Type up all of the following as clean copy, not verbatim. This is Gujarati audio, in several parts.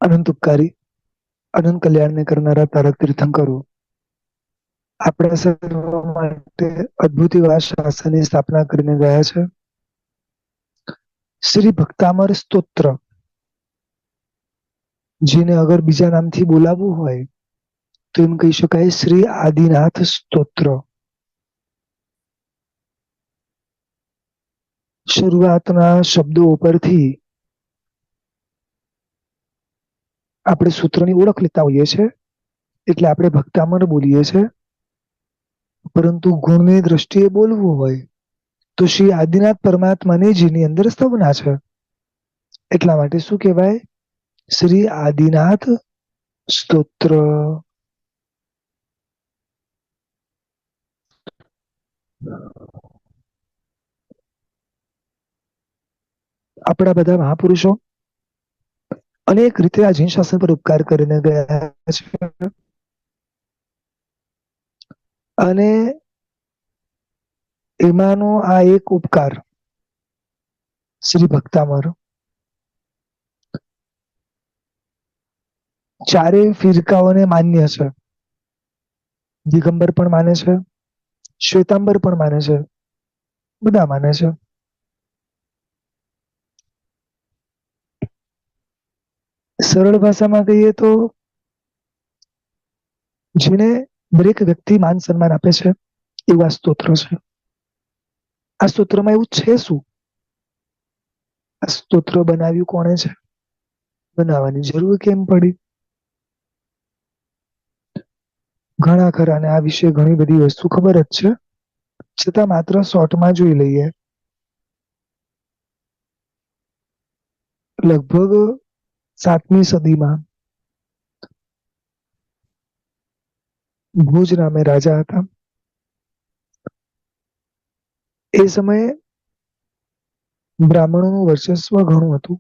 અનંત ઉપકારી, અનંત કલ્યાણને કરનારા તારક તીર્થંકરો આપણા સર્વ માટે અદ્ભુત એવા શાસનની સ્થાપના કરીને ગયા છે. શ્રી ભક્તામર સ્તોત્ર, જેને અગર બીજા નામથી બોલાવવું હોય તો એમ કહી શકાય શ્રી આદિનાથ સ્તોત્ર. શરૂઆતના શબ્દો ઉપરથી આપણે સૂત્રની ઓળખ લેતા હોઈએ છીએ, એટલે આપણે ભક્તામર બોલીએ છીએ. પરંતુ ગુણની દ્રષ્ટિએ બોલવું હોય તો શ્રી આદિનાથ પરમાત્માની જેની અંદર સ્તવના છે, એટલા માટે શું કહેવાય? શ્રી આદિનાથ સ્તોત્ર. આપણા બધા મહાપુરુષો અનેક રીતે આ જૈન શાસન પર ઉપકાર કરીને ગયા છે, અને એમાંનો આ એક ઉપકાર શ્રી ભક્તામર ચારે ફિરકાઓને માન્ય છે. દિગંબર પણ માને છે, શ્વેતાંબર પણ માને છે, બધા માને છે. સરળ ભાષામાં કહીએ તો જેને દરેક વ્યક્તિ માન સન્માન આપે છે એવું આ સ્તોત્ર છે. આ સ્તોત્રમાં એવું છે શું? આ સ્તોત્ર બનાવ્યું કોણે છે? બનાવવાની જરૂર કેમ પડી? ઘણા ખરાને આ વિશે ઘણી બધી વસ્તુ ખબર જ છે, છતાં માત્ર શોર્ટમાં જોઈ લઈએ. લગભગ 7મી સદીમાં ભોજ નામે રાજા હતા. એ સમયે બ્રાહ્મણોનું વર્ચસ્વ ઘણું હતું,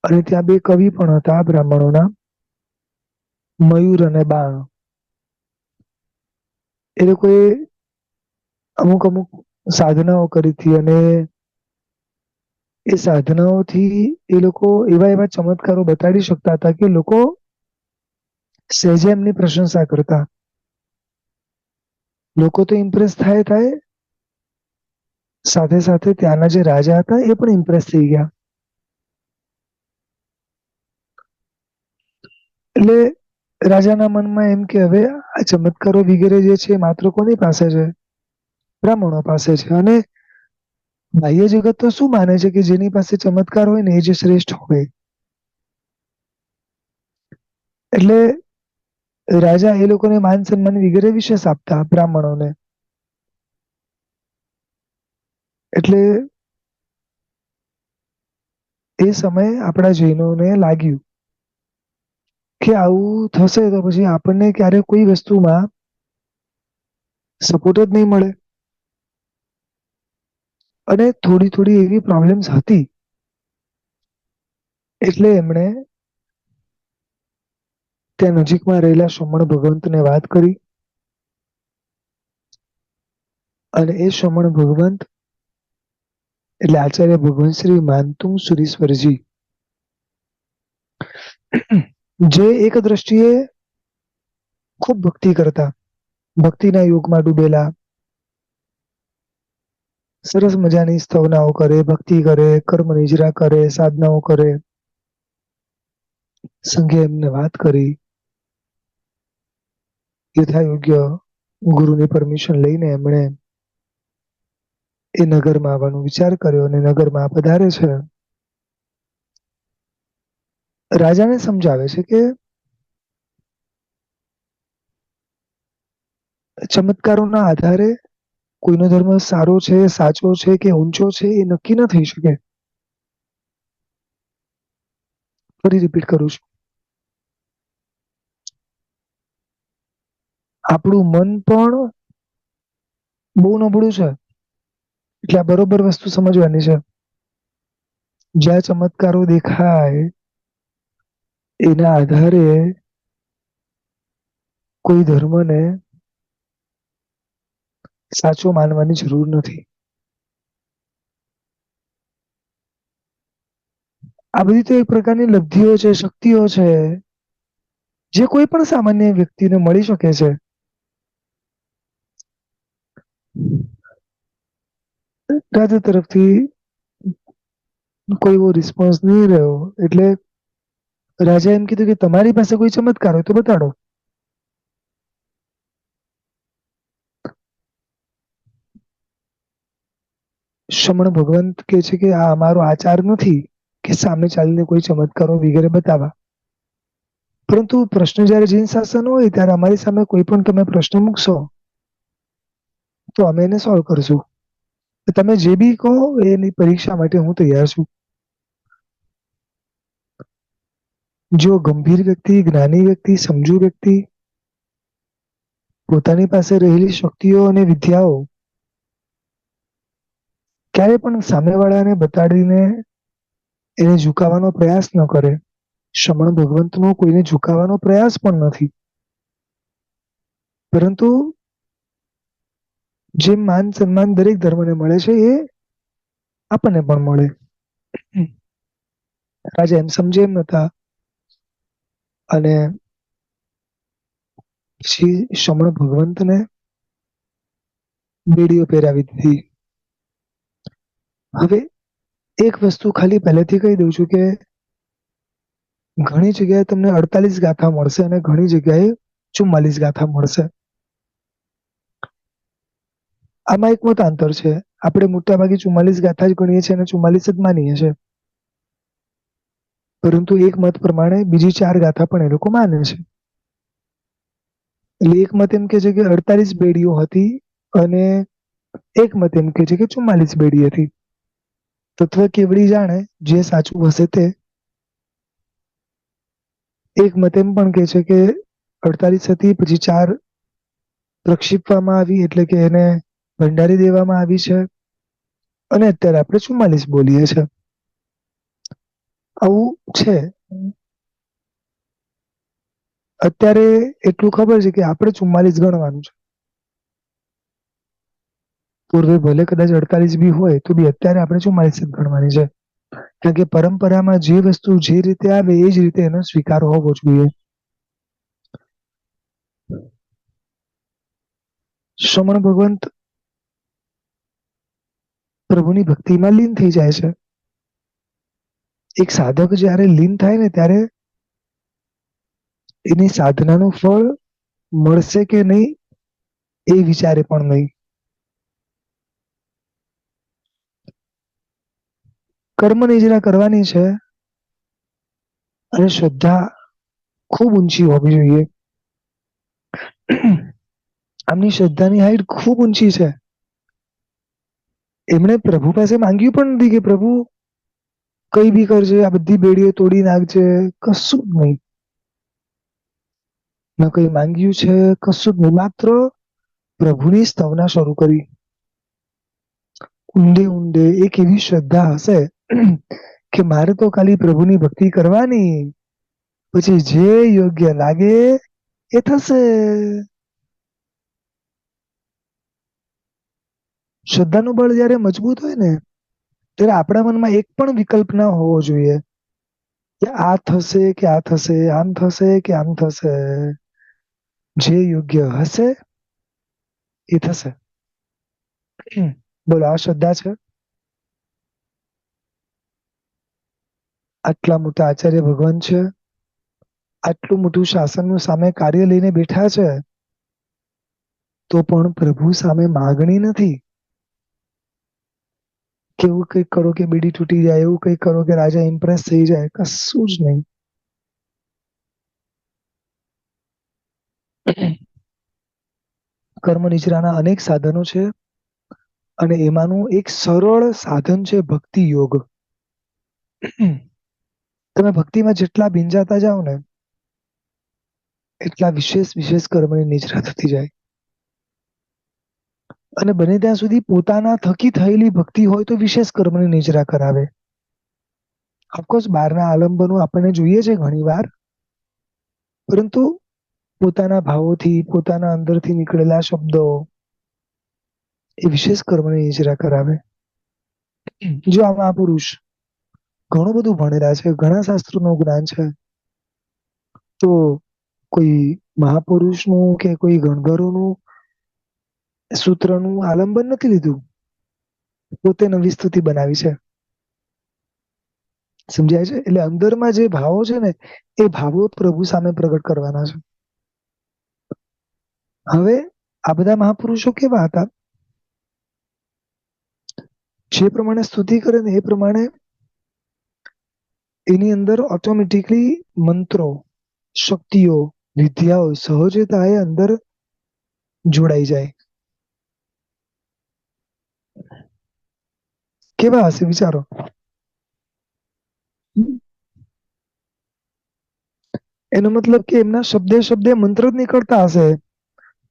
અને ત્યાં બે કવિ પણ હતા બ્રાહ્મણોના, મયુર અને બાણ. એ લોકોએ અમુક અમુક સાધનાઓ કરી હતી, અને એ સાધનાઓથી એ લોકો એવા એવા ચમત્કારો બતાડી શકતા હતા કે લોકો સહેજે એમની પ્રશંસા કરતા. લોકો તો ઇમ્પ્રેસ થાય, સાથે સાથે ત્યાંના જે રાજા હતા એ પણ ઇમ્પ્રેસ થઈ ગયા. એટલે રાજાના મનમાં એમ કે હવે આ ચમત્કારો વગેરે જે છે માત્ર કોની પાસે છે? બ્રાહ્મણો પાસે છે. અને બાહ્ય જગત તો શું માને છે કે જેની પાસે ચમત્કાર હોય ને એ જે શ્રેષ્ઠ હોય. એટલે રાજા એ લોકોને માન સન્માન વગેરે વિશેષ આપતા બ્રાહ્મણોને. એટલે એ સમયે આપણા જૈનોને લાગ્યું કે આવું થશે તો પછી આપણને ક્યારે કોઈ વસ્તુમાં સપોર્ટ જ નહીં મળે. અને થોડી થોડી એવી પ્રોબ્લેમ્સ હતી, એટલે એમણે ત્યાં નજીકમાં રહેલા શ્રમણ ભગવંતને વાત કરી, અને એ શ્રમણ ભગવંત એટલે આચાર્ય ભગવંત શ્રી માનતુંગ સુરીશ્વરજી, જે એક દ્રષ્ટિએ ખૂબ ભક્તિ કરતા, ભક્તિના યુગમાં ડૂબેલા, સરસ મજાની સ્તવનાઓ કરે, ભક્તિ કરે, કર્મ નિજરા કરે, સાધનાઓ કરે. સંઘે એમને વાત કરી, યથા યોગ્ય ગુરુની પરમિશન લઈને એમણે એ નગરમાં આવવાનો વિચાર કર્યો, અને નગરમાં પધારે છે. રાજાને સમજાવે છે કે ચમત્કારોના આધારે કોઈનો ધર્મ સારો છે, સાચો છે કે ઊંચો છે એ નક્કી ન થઈ શકે. ફરી રિપીટ કરું છું. આપણું મન પણ બહુ નબળું છે, એટલે આ બરોબર વસ્તુ સમજવાની છે. જ્યાં ચમત્કારો દેખાય એના આધારે કોઈ ધર્મને સાચો માનવાની જરૂર નથી. આ બધી તો એક પ્રકારની લબ્ધિઓ છે, શક્તિઓ છે, જે કોઈ પણ સામાન્ય વ્યક્તિને મળી શકે છે. રાજા તરફથી કોઈ એવો રિસ્પોન્સ નહીં રહ્યો એટલે રાજા એમ કીધું કે તમારી પાસે કોઈ ચમત્કાર હોય તો બતાડો. શમણ ભગવંત કે છે કે આ અમારો આચાર નથી કે સામે ચાલીને કોઈ ચમત્કારો વગેરે બતાવવા. પરંતુ પ્રશ્ન જયારે જૈન શાસન હોય ત્યારે અમારી સામે કોઈ પણ તમે પ્રશ્ન મૂકશો તો અમે એને સોલ્વ કરશું. તમે જે બી કહો એની પરીક્ષા માટે હું તૈયાર છું. જો ગંભીર વ્યક્તિ, જ્ઞાની વ્યક્તિ, સમજુ વ્યક્તિ પોતાની પાસે રહેલી શક્તિઓ અને વિદ્યાઓ ક્યારે પણ સામેવાળાને બતાડીને એને ઝુકાવવાનો પ્રયાસ ન કરે. શમણ ભગવંતનો કોઈને ઝુકાવવાનો પ્રયાસ પણ નથી. પરંતુ જે માન સન્માન દરેક ધર્મને મળે છે એ આપણને પણ મળે. રાજા એમ સમજે એમ નતા અને પછી શમણ ભગવંતને બેડીઓ પહેરાવી દીધી. હવે એક વસ્તુ ખાલી પહેલેથી કહી દઉં છું કે ઘણી જગ્યાએ તમને 48 ગાથા મળશે અને ઘણી જગ્યાએ 44 ગાથા મળશે. આમાં એક મતાંતર છે. આપણે મોટાભાગે 44 ગાથા જ ગણીએ છીએ અને 44 જ માનીએ છીએ. પરંતુ એક મત પ્રમાણે બીજી 4 ગાથા પણ એ લોકો માને છે. એટલે એક મત એમ કે છે કે 48 બેડીઓ હતી અને એક મત એમ કે છે કે 44 બેડી હતી. તત્વ કેવડી જાણે જે સાચું હશે તે. એક મત એમ પણ કે છે કે 48 હતી પછી 4 પ્રક્ષિપ્તવામાં આવી એટલે કે એને ભંડારી દેવામાં આવી છે અને અત્યારે આપણે 44 બોલીએ છે. આવું છે. અત્યારે એટલું ખબર છે કે આપણે 44 ગણવાનું છે. પૂર્વે ભલે કદાચ 48 બી હોય તો બી અત્યારે આપણે 44 જ ગણવાની છે. કારણ કે પરંપરામાં જે વસ્તુ જે રીતે આવે એ જ રીતે એનો સ્વીકાર હોવો જોઈએ. શમણ ભગવંત પ્રભુની ભક્તિમાં લીન થઈ જાય છે. એક સાધક જયારે લીન થાય ને ત્યારે એની સાધનાનું ફળ મળશે કે નહીં એ વિચારે પણ નહીં. કર્મ નિજરા કરવાની છે અને શ્રદ્ધા ખૂબ ઊંચી હોવી જોઈએ. આમની શ્રદ્ધાની હાઈટ ખૂબ ઊંચી છે. એમણે પ્રભુ પાસે માંગ્યું પણ નથી કે પ્રભુ કઈ બી કરજે, આ બધી બેડીઓ તોડી નાખજે, કશું જ નહીં. ન કઈ માંગ્યું છે, કશું જ નહીં. માત્ર પ્રભુની સ્તવના શરૂ કરી. ઊંડે ઊંડે એક એવી શ્રદ્ધા હશે કે મારે તો ખાલી પ્રભુની ભક્તિ કરવાની, પછી જે યોગ્ય લાગે એ થશે. શ્રદ્ધાનું બળ જયારે મજબૂત હોય ને ત્યારે આપણા મનમાં એક પણ વિકલ્પ ના હોવો જોઈએ કે આ થશે કે આ થશે, આમ થશે કે આમ થશે. જે યોગ્ય હશે એ થશે. બોલો, આ શ્રદ્ધા છે. આટલા મોટા આચાર્ય ભગવાન છે, આટલું મોટું શાસનનું સામે કાર્ય લઈને બેઠા છે, તો પણ પ્રભુ સામે માગણી નથી કે એવું કંઈક કરો કે બીડી તૂટી જાય, એવું કંઈક કરો કે રાજા ઇમ્પ્રેસ થઈ જાય, કશું જ નહીં. કર્મ નિજરાના અનેક સાધનો છે અને એમાંનું એક સરળ સાધન છે ભક્તિ યોગ. તમે ભક્તિમાં જેટલા ભીંજાતા જાઓ ને એટલા વિશેષ વિશેષ કર્મની નિજરા થતી જાય. અને બને ત્યાં સુધી પોતાના થકી થયેલી ભક્તિ હોય તો વિશેષ કર્મની નિજરા કરાવે. ઓફકોર્સ બહારના આલંબનો આપણને જોઈએ છે ઘણી વાર, પરંતુ પોતાના ભાવોથી, પોતાના અંદરથી નીકળેલા શબ્દો એ વિશેષ કર્મની નિજરા કરાવે. જો આ મહાપુરુષ ઘણું બધું ભણેલા છે, ઘણા શાસ્ત્રોનું જ્ઞાન છે, તો કોઈ મહાપુરુષનું કે કોઈ ગણધરોનું સૂત્રનું આલંબન નથી લીધું, પોતે નવી સ્તુતિ બનાવી છે. સમજાય છે? એટલે અંદરમાં જે ભાવો છે ને એ ભાવો પ્રભુ સામે પ્રગટ કરવાના છે. હવે આ બધા મહાપુરુષો કેવા હતા? જે પ્રમાણે સ્તુતિ કરે ને એ પ્રમાણે એની અંદર ઓટોમેટિકલી મંત્રો, શક્તિઓ, વિદ્યાઓ સહજતા એ અંદર જોડાઈ જાય. કેવા હશે વિચારો? એનો મતલબ કે એમના શબ્દે શબ્દે મંત્ર જ નીકળતા હશે,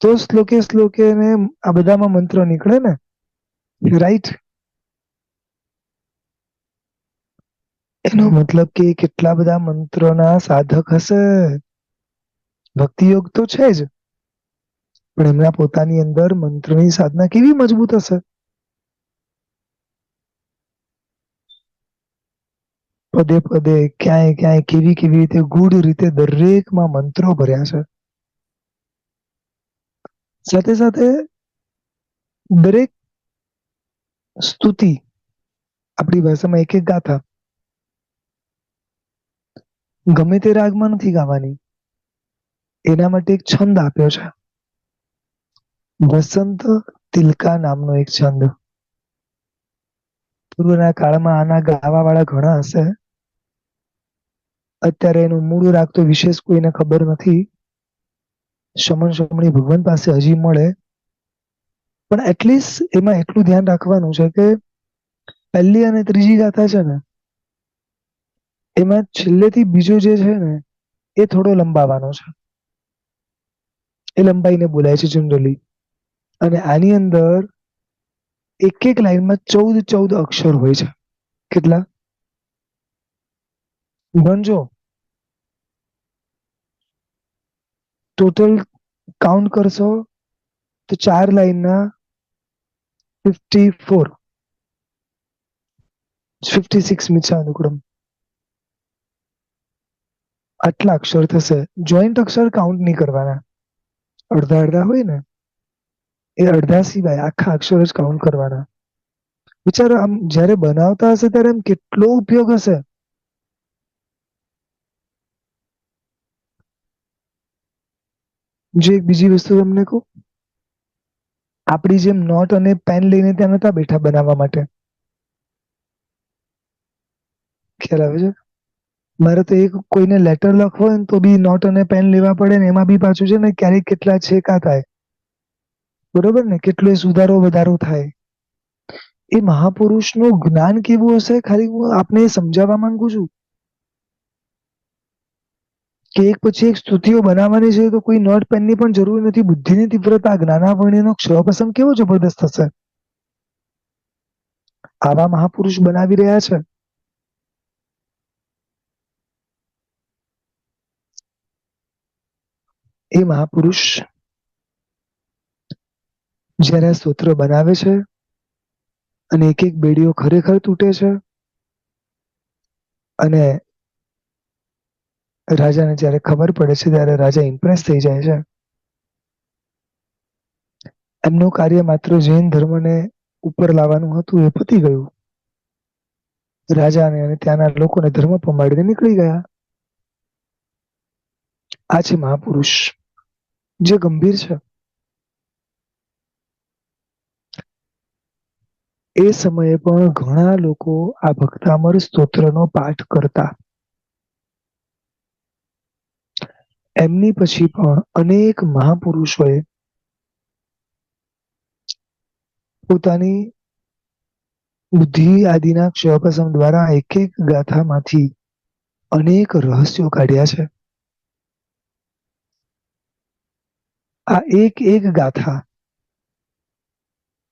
તો શ્લોકે શ્લોકે ને આ બધામાં મંત્ર નીકળે ને, રાઈટ? એનો મતલબ કે કેટલા બધા મંત્રોના સાધક હશે. ભક્તિ યોગ તો છે જ, પણ એમના પોતાની અંદર મંત્રની સાધના કેવી મજબૂત હશે. પદે પદે ક્યાંય ક્યાંય કેવી કેવી રીતે ગૂઢ રીતે દરેકમાં મંત્રો ભર્યા છે. સાથે સાથે દરેક સ્તુતિ આપણી ભાષામાં એક એક ગાથા ગમે તે રાગમાં નથી ગાવાની, એના માટે એક છંદ આપ્યો છે. વસંત તિલકા નામનો એક છંદ. પૂર્વના કાળમાં આના ગાવા વાળા ઘણા હશે. અત્યારે એનું મૂળ રાગ તો વિશેષ કોઈને ખબર નથી. શમન શમણી ભગવાન પાસે હજી મળે, પણ એટલીસ્ટ એમાં એટલું ધ્યાન રાખવાનું છે કે પહેલી અને ત્રીજી ગાથા છે ને એમાં છેલ્લેથી બીજો જે છે ને એ થોડો લંબાવાનો છે. એ લંબાઈને બોલાય છે જનરલી. અને આની અંદર એક એક લાઈનમાં 14 અક્ષર હોય છે. કેટલા? ગણજો. ટોટલ કાઉન્ટ કરશો તો 4 લાઈનના 54, 56 મિચ્છાનુક્રમ. આટલા અક્ષર થશે. જોઈન્ટ અક્ષર કાઉન્ટ નહીં કરવાના. અડધા અડધા હોય ને એ અડધા સિવાય આખા અક્ષર જ કાઉન્ટ કરવાના. વિચારો, આમ જયારે બનાવતા હશે ત્યારે આમ કેટલો ઉપયોગ હશે. જે એક બીજી વસ્તુ તમને કહું, આપણી જેમ નોટ અને પેન લઈને ત્યાં નતા બેઠા બનાવવા માટે. ખ્યાલ આવે છે? મારે તો એક કોઈને લેટર લખવો હોય ને તો બી નોટ અને પેન લેવા પડે ને એમાં બી પાછું છે ને ક્યારેક કેટલા છેકા થાય. બરોબર ને? કેટલો સુધારો વધારો થાય. એ મહાપુરુષનું જ્ઞાન કેવું હશે, ખાલી હું આપને સમજાવવા માંગુ છું કે એક પછી એક સ્તુતિઓ બનાવવાની છે તો કોઈ નોટ પેનની પણ જરૂર નથી. બુદ્ધિની તીવ્રતા, જ્ઞાનાવરણીનો ક્ષપસમ કેવો જબરદસ્ત હશે. આવા મહાપુરુષ બનાવી રહ્યા છે. એ મહાપુરુષ જયારે સ્તોત્ર બનાવે છે અને એક એક બેડીઓ ખરેખર તૂટે છે અને રાજાને જયારે ખબર પડે છે ત્યારે રાજા ઇમ્પ્રેસ થઈ જાય છે. એમનું કાર્ય માત્ર જૈન ધર્મને ઉપર લાવવાનું હતું, એ પતી ગયું. રાજાને અને ત્યાંના લોકોને ધર્મ પમાડીને નીકળી ગયા. આ છે મહાપુરુષ, જે ગંભીર છે. એ સમયે પણ ઘણા લોકો આ ભક્તામર સ્તોત્રનો પાઠ કરતા. એમની પછી પણ અનેક મહાપુરુષોએ પોતાની બુદ્ધિ આદિના ક્ષયપસમ દ્વારા એક એક ગાથામાંથી અનેક રહસ્યો કાઢ્યા છે. આ એક એક ગાથા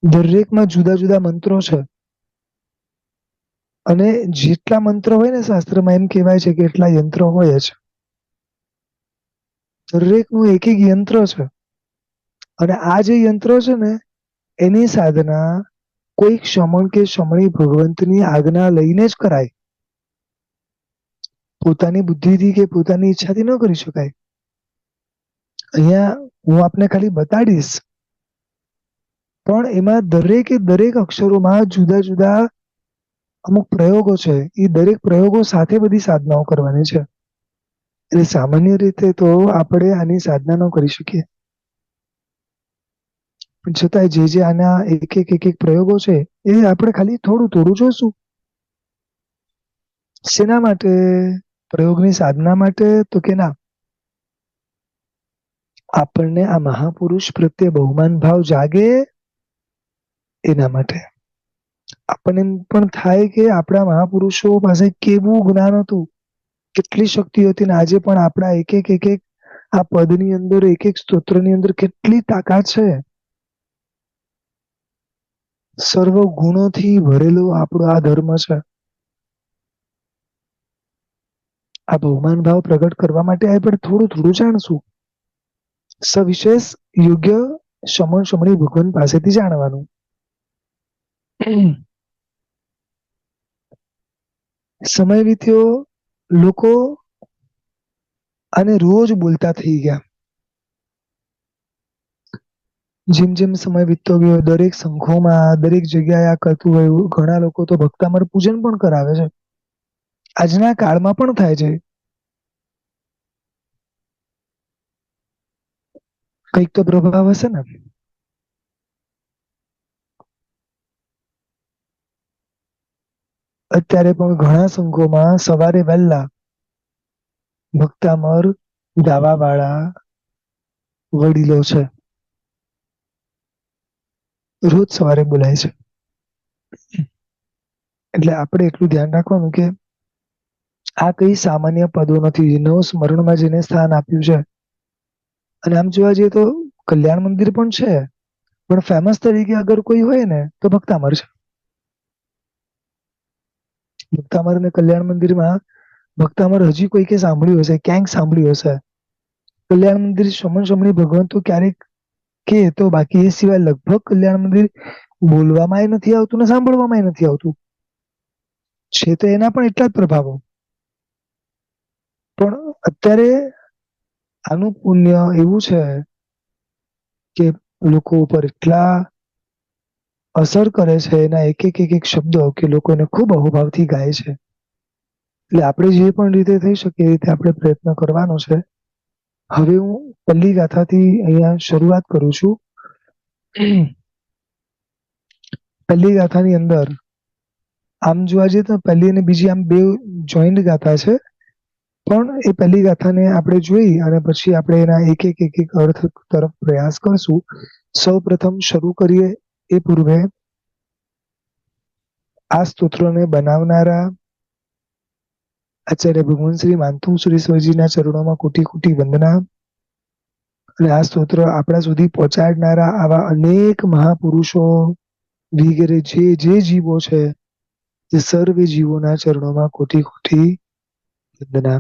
દરેકમાં જુદા જુદા મંત્રો છે. અને જેટલા મંત્રો હોય ને શાસ્ત્રમાં એમ કહેવાય છે કે એટલા યંત્રો હોય જ. દરેકનું એક એક યંત્ર છે. અને આ જે યંત્ર છે ને એની સાધના કોઈ શમણ કે શમણી ભગવંતની આજ્ઞા લઈને જ કરાય. પોતાની બુદ્ધિથી કે પોતાની ઈચ્છાથી ન કરી શકાય. અહીંયા હું આપને ખાલી બતાડીશ, પણ એમાં દરેકે દરેક અક્ષરોમાં જુદા જુદા અમુક પ્રયોગો છે. એ દરેક પ્રયોગો સાથે બધી સાધનાઓ કરવાની છે. એટલે સામાન્ય રીતે તો આપણે આની સાધના ન કરી શકીએ. પણ છતાંય જે આના એક એક પ્રયોગો છે એ આપણે ખાલી થોડું થોડું જોશું. શેના માટે? પ્રયોગની સાધના માટે તો કે ના, આપણને આ મહાપુરુષ પ્રત્યે બહુમાન ભાવ જાગે એના માટે. આપણને એમ પણ થાય કે આપણા મહાપુરુષો પાસે કેવું જ્ઞાન હતું, કેટલી શક્તિ હતી, ને આજે પણ આપણા એક એક આ પદની અંદર, એક એક સ્તોત્રની અંદર કેટલી તાકાત છે. સર્વ ગુણોથી ભરેલો આપણો આ ધર્મ છે. આ બહુમાન ભાવ પ્રગટ કરવા માટે આપણે થોડું થોડું જાણશું. સવિશેષ યોગ્ય શમણ શમણી ભગવાન પાસેથી જાણવાનું. સમય વીત્યો, લોકો આને રોજ બોલતા થઈ ગયા. જેમ જેમ સમય વીતતો ગયો, દરેક સંઘોમાં, દરેક જગ્યાએ આ કરતું હોય. ઘણા લોકો તો ભક્તામર પૂજન પણ કરાવે છે. આજના કાળમાં પણ થાય છે. કઈક તો પ્રભાવ હશે ને. અત્યારે પણ ઘણા સંઘોમાં સવારે વહેલા ભક્તામર ગાવા વાળા વડીલો છે. રોજ સવારે બોલાય છે. એટલે આપણે એટલું ધ્યાન રાખવાનું કે આ કઈ સામાન્ય પદો નથી. નવ સ્મરણમાં જેને સ્થાન આપ્યું છે. અને આમ જોવા જઈએ તો કલ્યાણ મંદિર પણ છે, પણ ફેમસ તરીકે અગર કોઈ હોય ને તો ભક્તામર છે. ભક્તામર અને કલ્યાણ મંદિરમાં ભક્તામર હજી કોઈકે સાંભળ્યું હશે, ક્યાંક સાંભળ્યું હશે. કલ્યાણ મંદિર શમન શમણી ભગવાન તો ક્યારેક કે તો, બાકી એ સિવાય લગભગ કલ્યાણ મંદિર બોલવામાંય નથી આવતું ને સાંભળવામાંય નથી આવતું. છે તો એના પણ એટલા જ પ્રભાવો. પણ અત્યારે આનું પુણ્ય એવું છે કે લોકો ઉપર એટલા અસર કરે છે એના એક શબ્દો, કે લોકોને ખૂબ અહોભાવથી ગાય છે. એટલે આપણે જે પણ રીતે થઈ શકે એ રીતે આપણે પ્રયત્ન કરવાનો છે. હવે હું પલ્લી ગાથાથી અહિયાં શરૂઆત કરું છું. પલ્લી ગાથાની અંદર આમ જોવા જઈએ તો પહેલી અને બીજી આમ બે જોઈન્ટ ગાથા છે. પણ એ પહેલી ગાથાને આપણે જોઈ અને પછી આપણે એના એક અર્થ તરફ પ્રયાસ કરશું. સૌ પ્રથમ શરૂ કરીએ એ પૂર્વે આ સ્તોત્રને બનાવનારા આચાર્ય ભગવાન શ્રી માનતુંગ સુરેશ્વરજીના ચરણોમાં કોટી કોટી વંદના. અને આ સ્તોત્ર આપણા સુધી પહોંચાડનારા આવા અનેક મહાપુરુષો વગેરે જે જીવો છે, તે સર્વે જીવોના ચરણોમાં કોટી કોટી વંદના.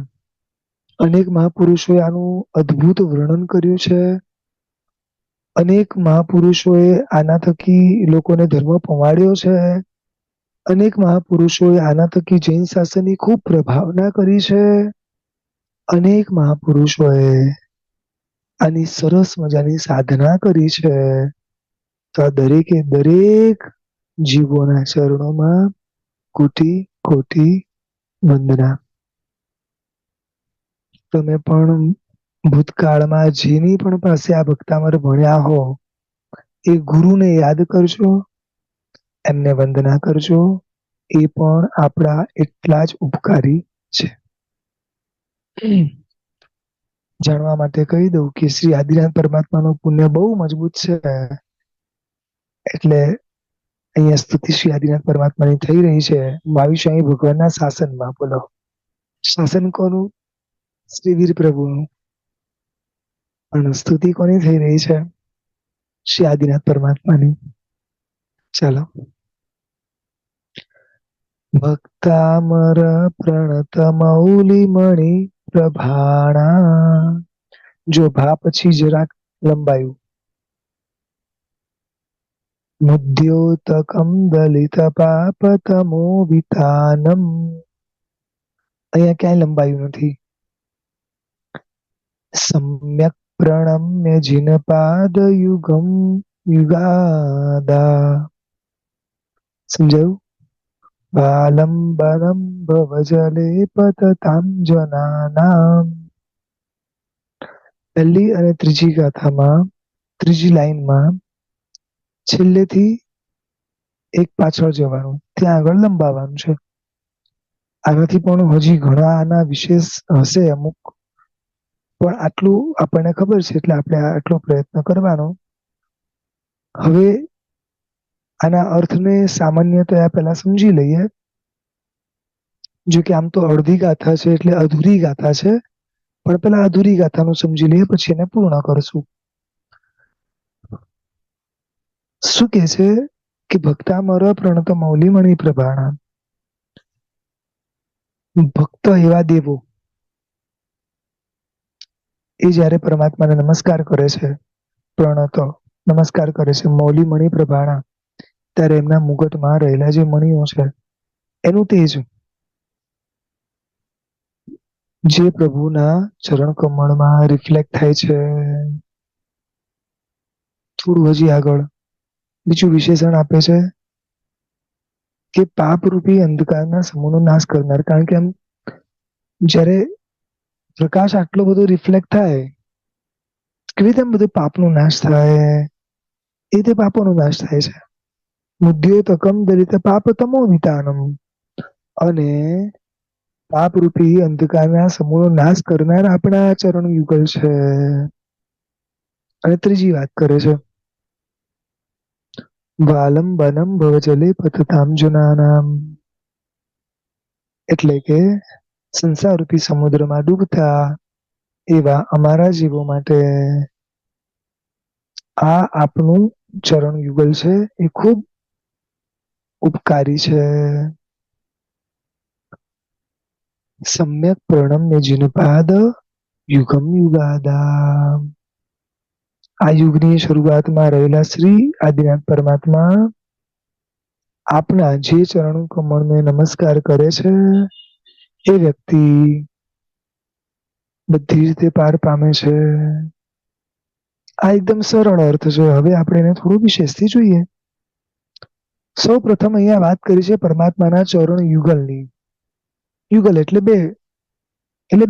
અનેક મહાપુરુષોએ આનું અદ્ભુત વર્ણન કર્યું છે. અનેક મહાપુરુષોએ આના થકી લોકોને ધર્મ પવાડ્યો છે. અનેક મહાપુરુષોએ આના થકી જૈન શાસનની ખૂબ પ્રભાવના કરી છે. અનેક મહાપુરુષોએ આની સરસ મજાની સાધના કરી છે. તો આ દરેકે દરેક જીવોના ચરણોમાં કોટી કોટી વંદના. તમે પણ ભૂતકાળમાં જેની પણ પાસે આ ભક્તામર ભણ્યા હો, એ ગુરુને યાદ કરજો, એમને વંદના કરજો. એ પણ આપણા એટલા જ ઉપકારી છે. જાણવા માટે કહી દઉં કે શ્રી આદિનાથ પરમાત્મા નું પુણ્ય બહુ મજબૂત છે. એટલે અહિયાં સ્તુતિ શ્રી આદિનાથ પરમાત્માની થઈ રહી છે. 22 ભગવાનના શાસનમાં. બોલો, શાસન કોનું? શ્રી વીર પ્રભુનું. પણ સ્તુતિ કોની થઈ રહી છે? શ્રી આદિનાથ પરમાત્માની. ચાલો. ભક્તામર પ્રણત મૌલિમણિ પ્રભાણા. જો ભા પછી જરાક લંબાયું. મુદ્યોતકમ દલિત પાપતમો વિતાનમ. અહીંયા ક્યાંય લંબાયું નથી. સમ્યક પ્રણમ્ય જીનપાદ યુગમ યુગાદા. સમજાયું? બાલંબનમ ભવજલે પતતામ જનાનામ. પહેલી અને ત્રીજી ગાથામાં, ત્રીજી લાઈનમાં છેલ્લેથી એક પાછળ જવાનું, ત્યાં આગળ લંબાવાનું છે. આનાથી પણ હજી ઘણા આના વિશેષ હશે અમુક, પણ આટલું આપણને ખબર છે એટલે આપણે આટલો પ્રયત્ન કરવાનો. હવે આના અર્થને સામાન્યતયા પહેલા સમજી લઈએ. જો કે આમ તો અડધી ગાથા છે એટલે અધૂરી ગાથા છે, પણ પેલા અધૂરી ગાથાનું સમજી લઈએ, પછી એને પૂર્ણ કરશું. શું કે છે કે ભક્તામર પ્રણત મૌલિમણિ પ્રભાણા. ભક્ત એવા દેવો એ જયારે પરમાત્માને નમસ્કાર કરે છે, પ્રણત નમસ્કાર કરે છે મૌલિમણિ પ્રભાણા, ત્યારે એમના મુગટમાં રહેલા જે મણિઓ છે એનું તેજ જે પ્રભુના ચરણ કમળમાં રિફ્લેક્ટ થાય છે. થોડું હજી આગળ બીજું વિશેષણ આપે છે કે પાપ રૂપી અંધકારના સમૂહનો નાશ કરનાર. કારણ કે આમ જયારે પ્રકાશ આટલો બધો રિફ્લેક્ટ થાય, કેવી રીતે બધું પાપનો નાશ થાય, એ રીતે પાપોનો નાશ થાય છે. મુદ્યોતકમ દલિત પાપ તમો વિતાનમ. અને પાપ રૂપી અંધકારના સમૂહનો નાશ કરનાર આપણા ચરણ યુગલ છે. અને ત્રીજી વાત કરે છે, બાલમ બનમ ભવજલે પતતામ જનાનામ. એટલે કે સંસાર રૂપી સમુદ્રમાં ડૂબતા એવા અમારા જીવો માટે આ આપનું ચરણ યુગલ છે એ ખૂબ ઉપકારી છે. સમ્યક પ્રણમ્ય જીનપાદ યુગમ યુગાદા. આ યુગની શરૂઆતમાં રહેલા શ્રી આદિનાથ પરમાત્મા આપના જે ચરણ કમળને નમસ્કાર કરે છે એ વ્યક્તિ બધી રીતે પાર પામે છે. આ એકદમ સરળ અર્થ છે. હવે આપણે એને થોડું વિશેષથી જોઈએ. સૌ પ્રથમ અહીંયા વાત કરી છે પરમાત્માના ચરણ યુગલની. યુગલ એટલે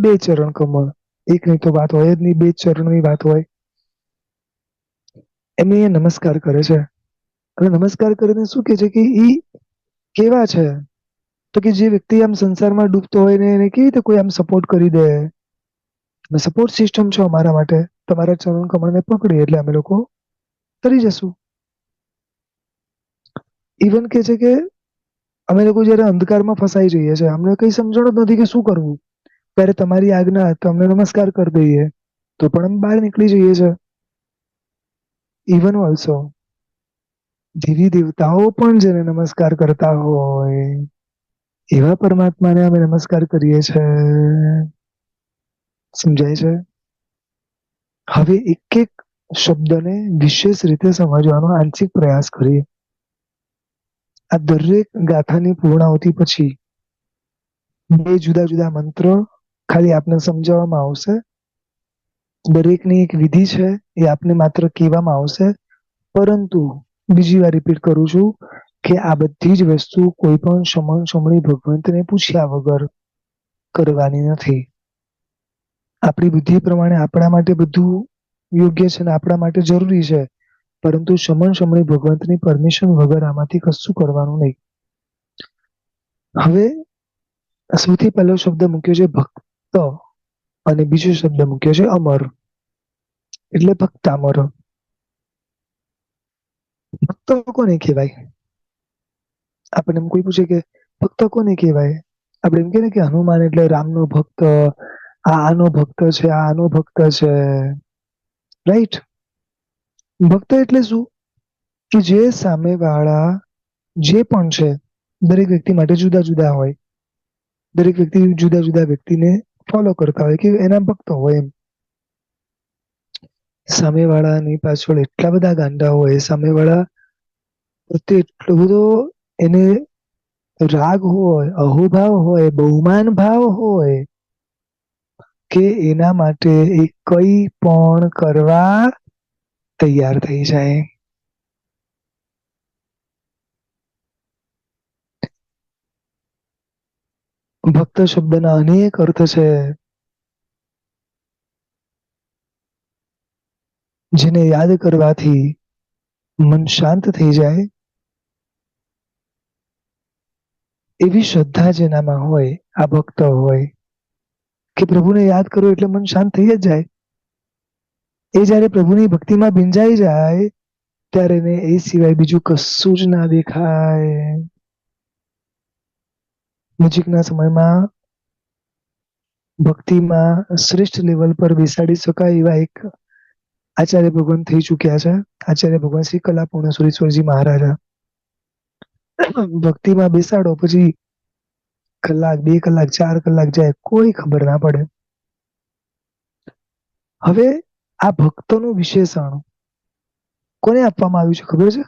બે ચરણ કમળ. એકની તો વાત હોય જ નહીં, બે ચરણની વાત હોય. એમને એ નમસ્કાર કરે છે. અને નમસ્કાર કરીને શું કે છે કે ઈ કેવા છે, તો કે જે વ્યક્તિ આમ સંસારમાં ડૂબતો હોય ને એને કેવી રીતે કોઈ આમ સપોર્ટ કરી દે, સપોર્ટ સિસ્ટમ છો અમારા માટે, તમારા ચરણ કમળને પકડી એટલે અમે લોકો તરી જશું. ઇવન કે છે કે અમે લોકો જયારે અંધકારમાં ફસાઈ જઈએ છીએ, અમને કઈ સમજણ જ નથી કે શું કરવું, ત્યારે તમારી આજ્ઞા તો અમને નમસ્કાર કરી દઈએ તો પણ અમે બહાર નીકળી જઈએ છીએ. ઇવન ઓલ્સો દેવી દેવતાઓ પણ જેને નમસ્કાર કરતા હોય એવા પરમાત્માને અમે નમસ્કાર કરીએ છીએ. સમજાય છે? હવે એક એક શબ્દને વિશેષ રીતે સમજવાનો આંશિક પ્રયાસ કરીએ. આ દરેક ગાથાની પૂર્ણાવતિ પછી બે જુદા જુદા મંત્ર ખાલી આપને સમજાવવામાં આવશે. દરેકની એક વિધિ છે એ આપને માત્ર કહેવામાં આવશે, પરંતુ બીજી વાર રિપીટ કરું છું કે આ બધી જ વસ્તુ કોઈ પણ સમણી ભગવંતને પૂછ્યા વગર કરવાની નથી. આપણી બુદ્ધિ પ્રમાણે આપણા માટે બધું યોગ્ય છે ને આપણા માટે જરૂરી છે, પરંતુ સમણી ભગવંતની પરમિશન વગર આમાંથી કશું કરવાનું નહીં. હવે સૌથી પહેલો શબ્દ મૂક્યો છે ભક્ત, અને બીજો શબ્દ મૂક્યો છે અમર, એટલે ભક્તામર. ભક્ત કોને કહેવાય? આપણને એમ કોઈ પૂછે કે ભક્ત કોને કહેવાય, આપણે એમ કે હનુમાન એટલે રામનો ભક્ત, આનો ભક્ત છે, આનો ભક્ત છે, રાઈટ? ભક્ત એટલે શું? કે જે સામેવાળા જે પણ છે દરેક વ્યક્તિ માટે જુદા જુદા હોય. દરેક વ્યક્તિ જુદા જુદા વ્યક્તિને ફોલો કરતા હોય કે એના ભક્તો હોય એમ. સામેવાળાની પાછળ એટલા બધા ગાંડા હોય, સામેવાળા પ્રત્યે એટલો બધો એને રાગ હોય, અહોભાવ હોય, બહુમાન ભાવ હોય કે એના માટે એ કઈ પણ કરવા તૈયાર થઈ જાય. ભક્ત શબ્દના અનેક અર્થ છે, જેને યાદ કરવાથી મન શાંત થઈ જાય. એવી શ્રદ્ધા જેનામાં હોય, આ ભક્ત હોય કે પ્રભુને યાદ કરો એટલે મન શાંત થઈ જ જાય. એ જયારે પ્રભુની ભક્તિમાં ભીંજાઈ જાય ત્યારે એને એ સિવાય બીજું કશું જ ના દેખાય. નજીકના સમયમાં ભક્તિમાં શ્રેષ્ઠ લેવલ પર બેસાડી શકાય એવા એક આચાર્ય ભગવાન થઈ ચુક્યા છે. આચાર્ય ભગવાન શ્રી કલાપૂર્ણ સુરેશ્વરજી મહારાજા. ભક્તિમાં બેસાડો પછી કલાક, 2 કલાક, 4 કલાક જાય કોઈ ખબર ના પડે. હવે આ ભક્તોનું વિશેષણ કોને આપવામાં આવ્યું છે ખબર છે?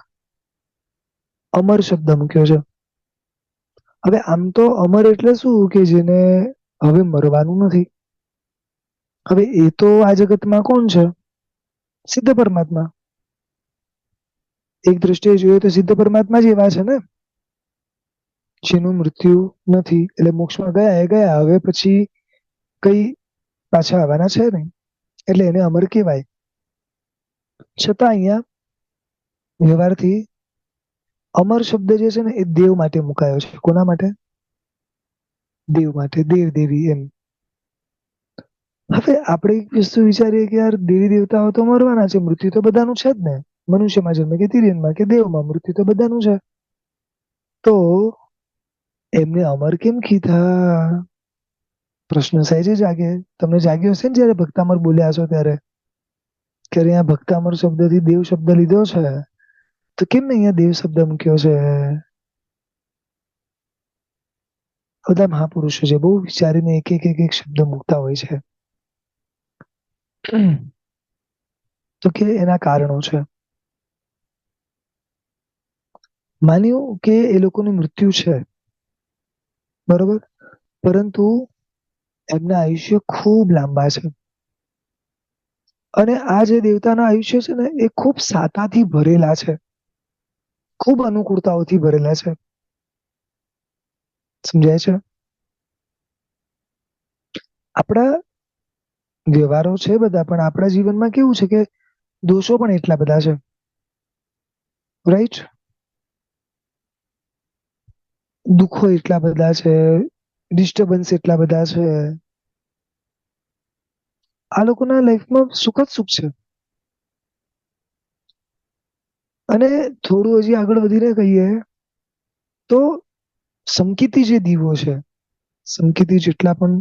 અમર શબ્દ મૂક્યો છે. હવે આમ તો અમર એટલે શું કે જેને હવે મરવાનું નથી. હવે એ તો આ જગતમાં કોણ છે? સિદ્ધ પરમાત્મા. એક દ્રષ્ટિએ જોઈએ તો સિદ્ધ પરમાત્મા જ એવા છે ને જેનું મૃત્યુ નથી, એટલે મોક્ષમાં ગયા એ ગયા, હવે પછી કઈ પાછા આવવાના છે નહીં, એટલે એને અમર કહેવાય. છતાં અહીંયા વ્યવહારથી અમર શબ્દ જે છે ને એ દેવ માટે મુકાયો છે. કોના માટે? દેવ માટે, દેવ દેવી એમ. હવે આપણે એક વસ્તુ વિચારીએ કે યાર દેવી દેવતાઓ તો મરવાના છે, મૃત્યુ તો બધાનું છે જ ને. મનુષ્યમાં જન્મે કે તિર્યનમાં કે દેવમાં મૃત્યુ તો બધાનું છે. તો એમને અમર કેમ કીધા? પ્રશ્ન સહેજે જાગે. તમને જાગ્યો હશે ને જયારે ભક્તામર બોલ્યા છો ત્યારે કે અહીંયા ભક્તામર શબ્દથી દેવ શબ્દ લીધો છે, તો કેમ અહીંયા દેવ શબ્દ મૂક્યો છે? બધા મહાપુરુષો છે, બહુ વિચારીને એક એક એક એક શબ્દ મૂકતા હોય છે. તો કે એના કારણો છે. માન્યું કે એ લોકોનું મૃત્યુ છે, બરોબર, પરંતુ એમના આયુષ્ય ખૂબ લાંબા છે. અને આ જે દેવતાના આયુષ્ય છે ને એ ખૂબ સાતાથી ભરેલા છે, ખૂબ અનુકૂળતાઓથી ભરેલા છે. સમજાય છે? આપણા વ્યવહારો છે બધા, પણ આપણા જીવનમાં કેવું છે કે દોષો પણ એટલા બધા છે. રાઈટ? દુઃખો એટલા બધા છે, ડિસ્ટર્બન્સ એટલા બધા છે. આ લોકોના લાઈફમાં સુખ જ સુખ છે. અને થોડું હજી આગળ વધીને કહીએ તો સંકેતી જે દીવો છે, સંકેતી જેટલા પણ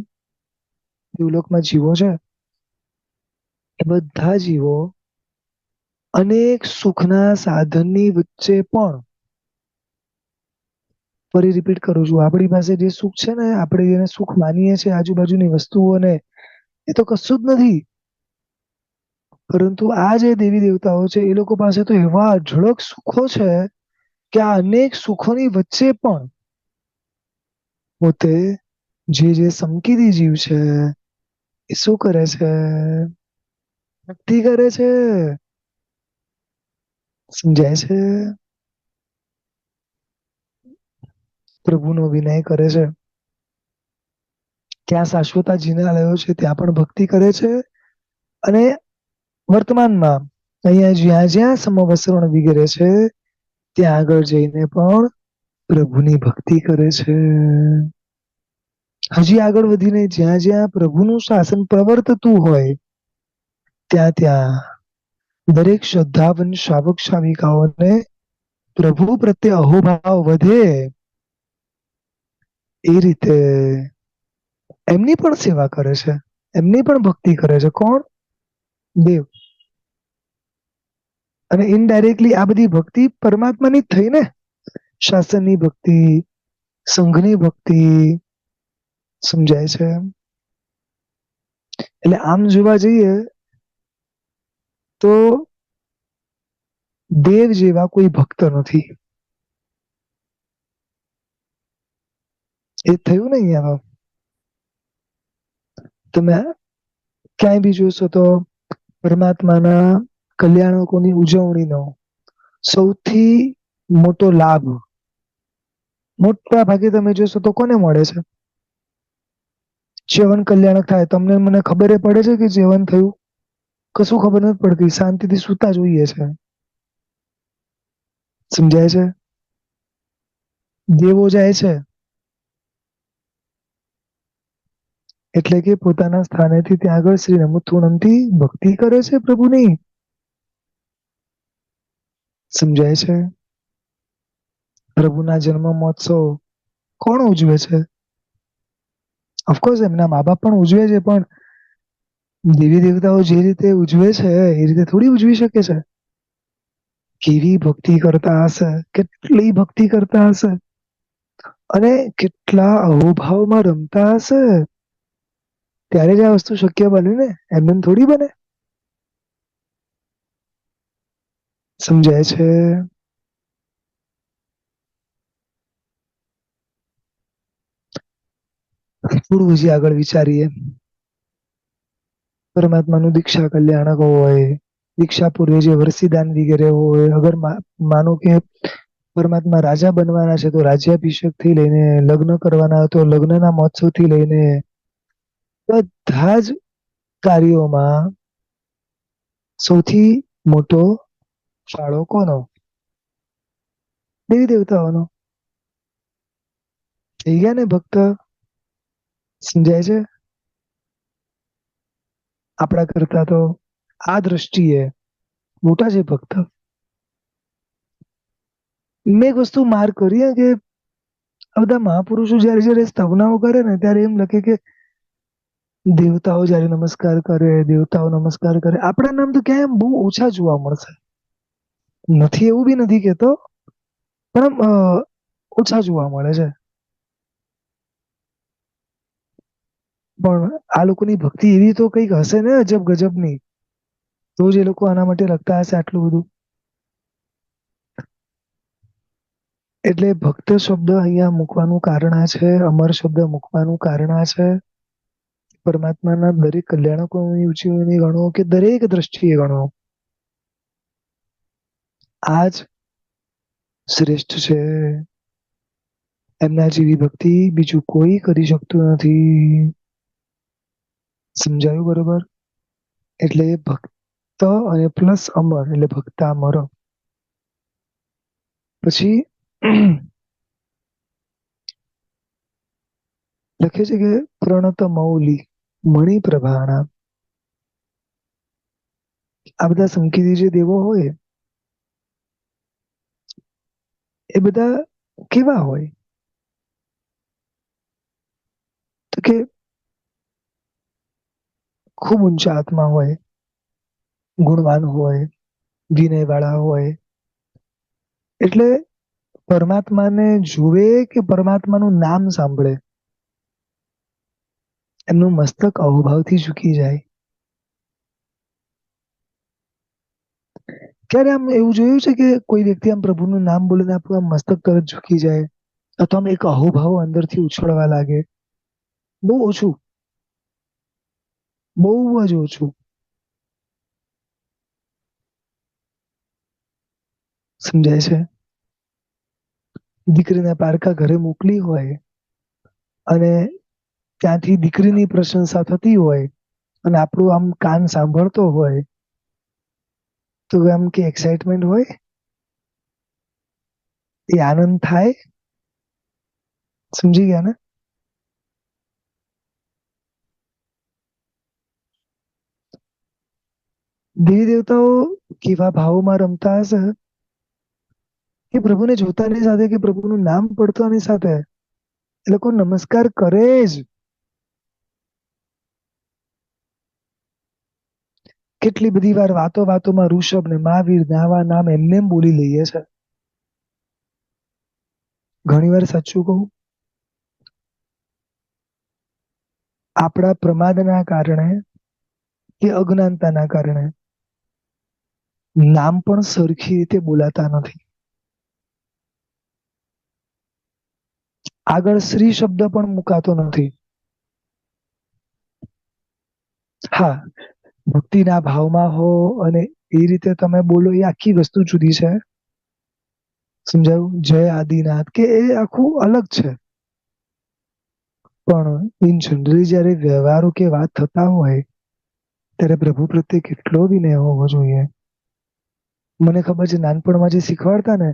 દેવલોકમાં જીવો છે, એ બધા જીવો અનેક સુખના સાધનની વચ્ચે પણ, ફરી રિપીટ કરું છું, આપણી પાસે જે સુખ છે ને, આપણે જેને સુખ માનીએ છીએ આજુબાજુની વસ્તુઓને, એ તો કશું જ નથી. પરંતુ આ જે દેવી દેવતાઓ છે એ લોકો પાસે તો એવા અઢળક સુખો છે કે આ અનેક સુખોની વચ્ચે પણ પોતે જે સંકેતી જીવ છે એ શું કરે છે? ભક્તિ કરે છે. સમજાય છે? પ્રભુનો વિનય કરે છે. ત્યાં શાશ્વતા જિનાલયો છે ત્યાં પણ ભક્તિ કરે છે. અને વર્તમાનમાં અહીંયા જ્યાં જ્યાં સમવસરણ વગેરે છે ત્યાં આગળ જઈને પણ પ્રભુની ભક્તિ કરે છે. હજી આગળ વધીને જ્યાં જ્યાં પ્રભુનું શાસન પ્રવર્તતું હોય ત્યાં ત્યાં દરેક શ્રદ્ધાવન શ્રાવક શ્રાવિકાઓને પ્રભુ પ્રત્યે અહોભાવ વધે એ રીતે એમની પણ સેવા કરે છે, એમની પણ ભક્તિ કરે છે. કોણ? દેવ. અને ઇનડાયરેક્ટલી આ બધી ભક્તિ પરમાત્માની જ થઈ ને. શાસનની ભક્તિ, સંઘની ભક્તિ. સમજાય છે? એટલે આમ જોવા જઈએ તો દેવ જેવા કોઈ ભક્ત નથી. એ થયું ને અહીંયા તમે ક્યાંય બી જોશો તો પરમાત્માના કલ્યાણકોની ઉજવણીનો સૌથી મોટો લાભ મોટા ભાગે તમે જોશો તો કોને મળે છે? જીવન કલ્યાણક થાય તમને મને ખબર પડે છે કે જીવન થયું? કશું ખબર નથી પડતી, શાંતિથી સૂતા જોઈએ છે. સમજાય છે? દેવો જાય છે એટલે કે પોતાના સ્થાનેથી ત્યાં આગળ શ્રી રમથુણમથી ભક્તિ કરે છે પ્રભુની. સમજાય છે? પ્રભુના જન્મ મહોત્સવ કોણ ઉજવે છે? ઓફકોર્સ એમના મા બાપ પણ ઉજવે છે, પણ દેવી દેવતાઓ જે રીતે ઉજવે છે એ રીતે થોડી ઉજવી શકે છે. કેવી ભક્તિ કરતા હશે, કેટલી ભક્તિ કરતા હશે, અને કેટલા અહોભાવમાં રમતા હશે. ત્યારે જ આ વસ્તુ શક્ય બને ને, એમ એમ થોડી બને. સમજાય છે? થોડું હજી આગળ વિચારીએ. પરમાત્માનું દીક્ષા કલ્યાણક હોય, દીક્ષા પૂર્વે જે વરસીદાન વગેરે હોય, અગર માનો કે પરમાત્મા રાજા બનવાના છે તો રાજ્યાભિષેક થી લઈને, લગ્ન કરવાના તો લગ્નના મહોત્સવ થી લઈને બધા જ કાર્યોમાં સૌથી મોટો ફાળો કોનો? દેવી દેવતાઓનો. થઈ ગયા ને ભક્ત? સમજાય છે? આપણા કરતા તો આ દ્રષ્ટિએ મોટા છે ભક્ત. મેં એક વસ્તુ માર્ક કરી કે આ બધા મહાપુરુષો જયારે જયારે સ્થાપનાઓ કરે ને ત્યારે એમ લખે કે દેવતાઓ જયારે નમસ્કાર કરે, દેવતાઓ નમસ્કાર કરે. આપણા નામ તો ક્યાંય બહુ ઓછા જોવા મળશે. નથી એવું બી નથી કેતો, પણ ઓછા જોવા મળે છે. પણ આ લોકોની ભક્તિ એવી તો કઈક હશે ને અજબ ગજબની, તો જ એ લોકો આના માટે લખતા હશે આટલું બધું. એટલે ભક્ત શબ્દ અહીંયા મૂકવાનું કારણ આ છે, અમર શબ્દ મૂકવાનું કારણ આ છે. પરમાત્માના દરેક કલ્યાણકોની ઉજવણી ગણો કે દરેક દ્રષ્ટિએ ગણો, આજ શ્રેષ્ઠ છે. એમના જેવી ભક્તિ બીજું કોઈ કરી શકતું નથી. સમજાયું બરોબર? એટલે ભક્ત અને પ્લસ અમર એટલે ભક્તામર. પછી લખે છે કે પ્રણત મૌલી મણિપ્રભાણા. આ બધા સંકેતી જે દેવો હોય એ બધા કેવા હોય? તો કે ખૂબ ઊંચા આત્મા હોય, ગુણવાન હોય, વિનય વાળા હોય. એટલે પરમાત્માને જુએ કે પરમાત્માનું નામ સાંભળે, એમનું મસ્તક અહોભાવથી ઝૂકી જાય. ક્યારે આમ એવું જોયું છે કે કોઈ વ્યક્તિ આમ પ્રભુનું નામ બોલીને આપણું આમ મસ્તક તરત ઝૂકી જાય, અથવા આમ એક અહોભાવ અંદરથી ઉછળવા લાગે? બહુ ઓછું, બહુ જ ઓછું. સમજાય છે? દીકરીને પારકા ઘરે મોકલી હોય અને ત્યાંથી દીકરીની પ્રશંસા થતી હોય અને આપણું આમ કાન સાંભળતો હોય તો આમ કે એક્સાઇટમેન્ટ હોય, એ આનંદ થાય. સમજી ગયા ને? દેવી દેવતાઓ કેવા ભાવોમાં રમતા હશે કે પ્રભુને જોતાની સાથે કે પ્રભુનું નામ પડતાની સાથે એ લોકો નમસ્કાર કરે જ. કેટલી બધી વાર વાતો વાતોમાં ઋષભ ને મહાવીર ને આવા નામ એમને એમ બોલી લઈએ છે. ઘણી વાર સાચું કહું, આપણા પ્રમાદના કારણે કે અજ્ઞાનતાના કારણે નામ પણ સરખી રીતે બોલાતા નથી. આગળ શ્રી શબ્દ પણ મુકાતો નથી. હા, ભક્તિના ભાવમાં હો અને એ રીતે તમે બોલો એ આખી વસ્તુ જુદી છે. સમજાયું? જય આદિનાથ કે એ આખું અલગ છે. પણ ઇન જનરલી જયારે વ્યવહારો કે વાત થતા હોય ત્યારે પ્રભુ પ્રત્યે કેટલો વિનય હોવો જોઈએ. મને ખબર છે નાનપણમાં જે શીખવાડતા ને,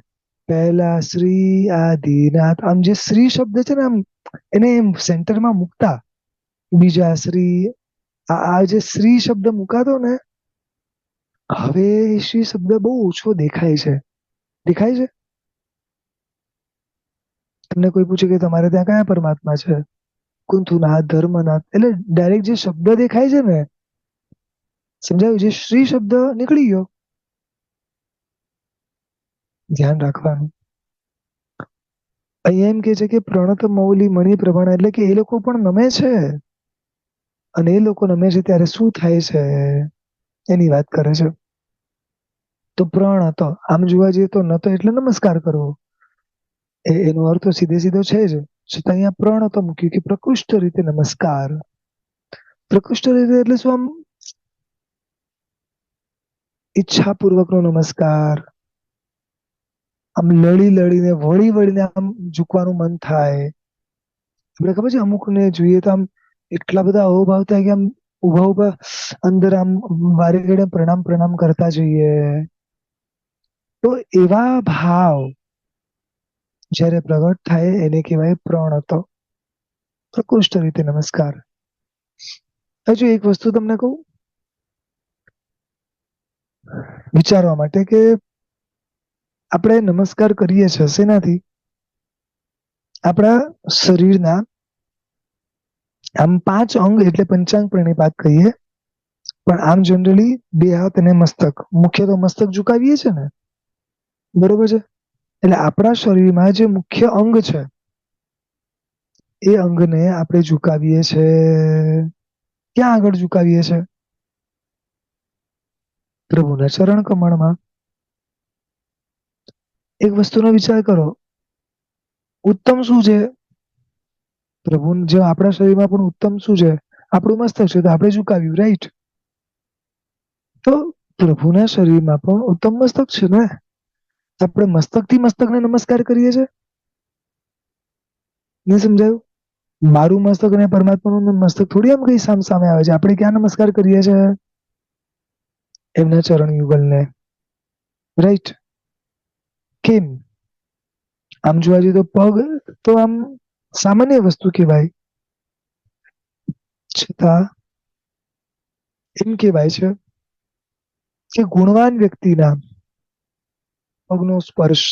પહેલા શ્રી આદિનાથ, આમ જે શ્રી શબ્દ છે ને આમ એને એમ સેન્ટરમાં મૂકતા, બીજા શ્રી, આ જે શ્રી શબ્દ મુકાતો ને, હવે શ્રી શબ્દ બહુ ઓછો દેખાય છે. દેખાય છે? તમને કોઈ પૂછે કે તમારે ત્યાં કયા પરમાત્મા છે? કુંથુનાથ, ધર્મનાથ, એટલે ડાયરેક્ટ જે શબ્દ દેખાય છે ને, સમજાયું? જે શ્રી શબ્દ નીકળી ગયો. ધ્યાન રાખવાનું. અહીંયા એમ કે છે કે પ્રણત મૌલી મણિ પ્રભણ, એટલે કે એ લોકો પણ નમે છે. અને એ લોકો નમે છે ત્યારે શું થાય છે એની વાત કરે છે. તો પ્રણ હતો, આમ જોવા જઈએ તો નતો એટલે નમસ્કાર કરવો, એનો અર્થ તો સીધે સીધો છે જ. છતાં અહીંયા પ્રણ તો મૂક્યું કે પ્રકૃષ્ટ રીતે નમસ્કાર. પ્રકૃષ્ટ રીતે એટલે શું? આમ ઈચ્છાપૂર્વક નો નમસ્કાર, આમ લડી લડીને વળી વળીને આમ ઝૂકવાનું મન થાય. આપણે ખબર છે અમુક ને જોઈએ તો આમ એટલા બધા અહોભાવ થાય કે આમ ઉભા ઉભા અંદર આમ વારે ઘડે પ્રણામ પ્રણામ કરતા જઈએ. તો એવા ભાવ જયારે પ્રગટ થાય એને કહેવાય પ્રણત, પ્રકૃષ્ટ રીતે નમસ્કાર. હજુ એક વસ્તુ તમને કહું વિચારવા માટે, કે આપણે નમસ્કાર કરીએ છીએ શેનાથી? આપણા શરીરના આમ 5 અંગ એટલે પંચાંગ પ્રણિપાત કહીએ, પણ આમ જનરલી 2 હાથ અને મસ્તક, મુખ્ય તો મસ્તક ઝુકાવીએ છે ને, બરોબર છે? એટલે આપણા શરીરમાં જે મુખ્ય અંગ છે એ અંગને આપણે ઝુકાવીએ છે. ક્યાં આગળ ઝુકાવીએ છે? પ્રભુના ચરણ કમળમાં. એક વસ્તુનો વિચાર કરો, ઉત્તમ શું છે? પ્રભુ જે આપણા શરીરમાં પણ ઉત્તમ શું છે? આપણું મસ્તક છે, તો આપણે ઝુકાવ્યું, રાઈટ? તો પ્રભુના શરીરમાં પણ ઉત્તમ મસ્તક છે ને, આપણે મસ્તક થી મસ્તકને નમસ્કાર કરીએ છીએ. નહીં સમજાયું? મારું મસ્તક અને પરમાત્માનું મસ્તક થોડી આમ કઈ સામ સામે આવે છે. આપણે ક્યાં નમસ્કાર કરીએ છીએ? એમના ચરણ યુગલને, રાઈટ? કેમ? આમ જોવા જઈએ તો પગ તો આમ સામાન્ય વસ્તુ કહેવાય, છતાં એમ કહેવાય છે કે ગુણવાન વ્યક્તિના પગનો સ્પર્શ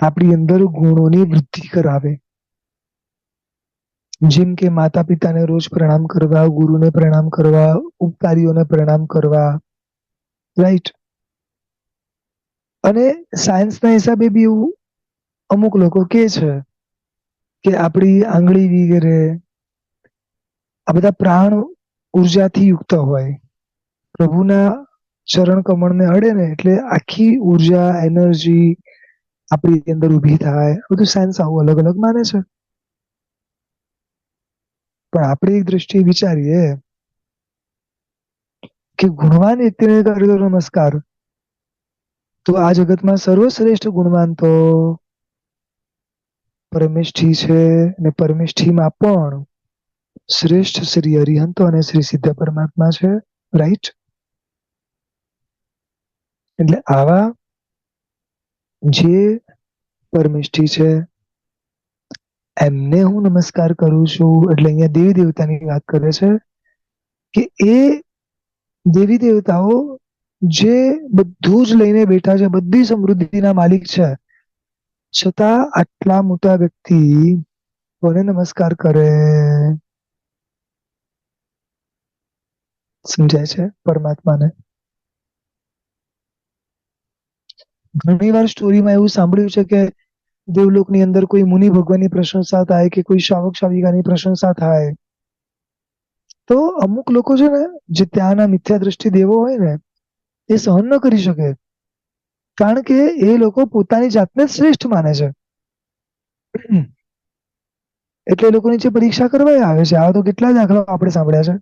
આપણી અંદર ગુણોની વૃદ્ધિ કરાવે. જેમ કે માતા પિતાને રોજ પ્રણામ કરવા, ગુરુને પ્રણામ કરવા, ઉપકારીઓને પ્રણામ કરવા, રાઈટ? અને સાયન્સના હિસાબે બી એવું અમુક લોકો કે છે કે આપણી આંગળી વગેરે આ બધા પ્રાણ ઉર્જાથી યુક્ત હોય. પ્રભુના ચરણ કમળને અડે ને એટલે આખી ઉર્જા, એનર્જી આપણી અંદર ઉભી થાય. બધું સાયન્સ આવું અલગ અલગ માને છે. પણ આપણી એક દ્રષ્ટિએ વિચારીએ કે ગુણવાન વ્યક્તિને કરેલો નમસ્કાર, તો આ જગતમાં સર્વશ્રેષ્ઠ ગુણવાન તો પરમેષ્ઠી છે, ને પરમેષ્ઠીમાં પણ શ્રેષ્ઠ શ્રી અરિહંતો અને શ્રી સિદ્ધ પરમાત્મા છે, રાઈટ? એટલે આવા જે પરમેષ્ઠી છે એમને હું નમસ્કાર કરું છું. એટલે અહીંયા દેવી દેવતાની વાત કરે છે કે એ દેવી દેવતાઓ જે બધું જ લઈને બેઠા છે, બધી સમૃદ્ધિના માલિક છે, છતાં આટલા મોટા વ્યક્તિ કોને નમસ્કાર કરે? સમજાય છે? પરમાત્માને. ઘણી વાર સ્ટોરીમાં એવું સાંભળ્યું છે કે દેવલોકની અંદર કોઈ મુનિ ભગવાનની પ્રશંસા થાય કે કોઈ શ્રાવક શ્રાવિકાની પ્રશંસા થાય, તો અમુક લોકો છે ને જે ત્યાંના મિથ્યા દ્રષ્ટિ દેવો હોય ને એ સહન ન કરી શકે. કારણ કે એ લોકો પોતાની જાતને શ્રેષ્ઠ માને છે. એટલે એ લોકો નીચે પરીક્ષા કરવા આવે છે. આવા તો કેટલા દાખલા આપણે સાંભળ્યા છે.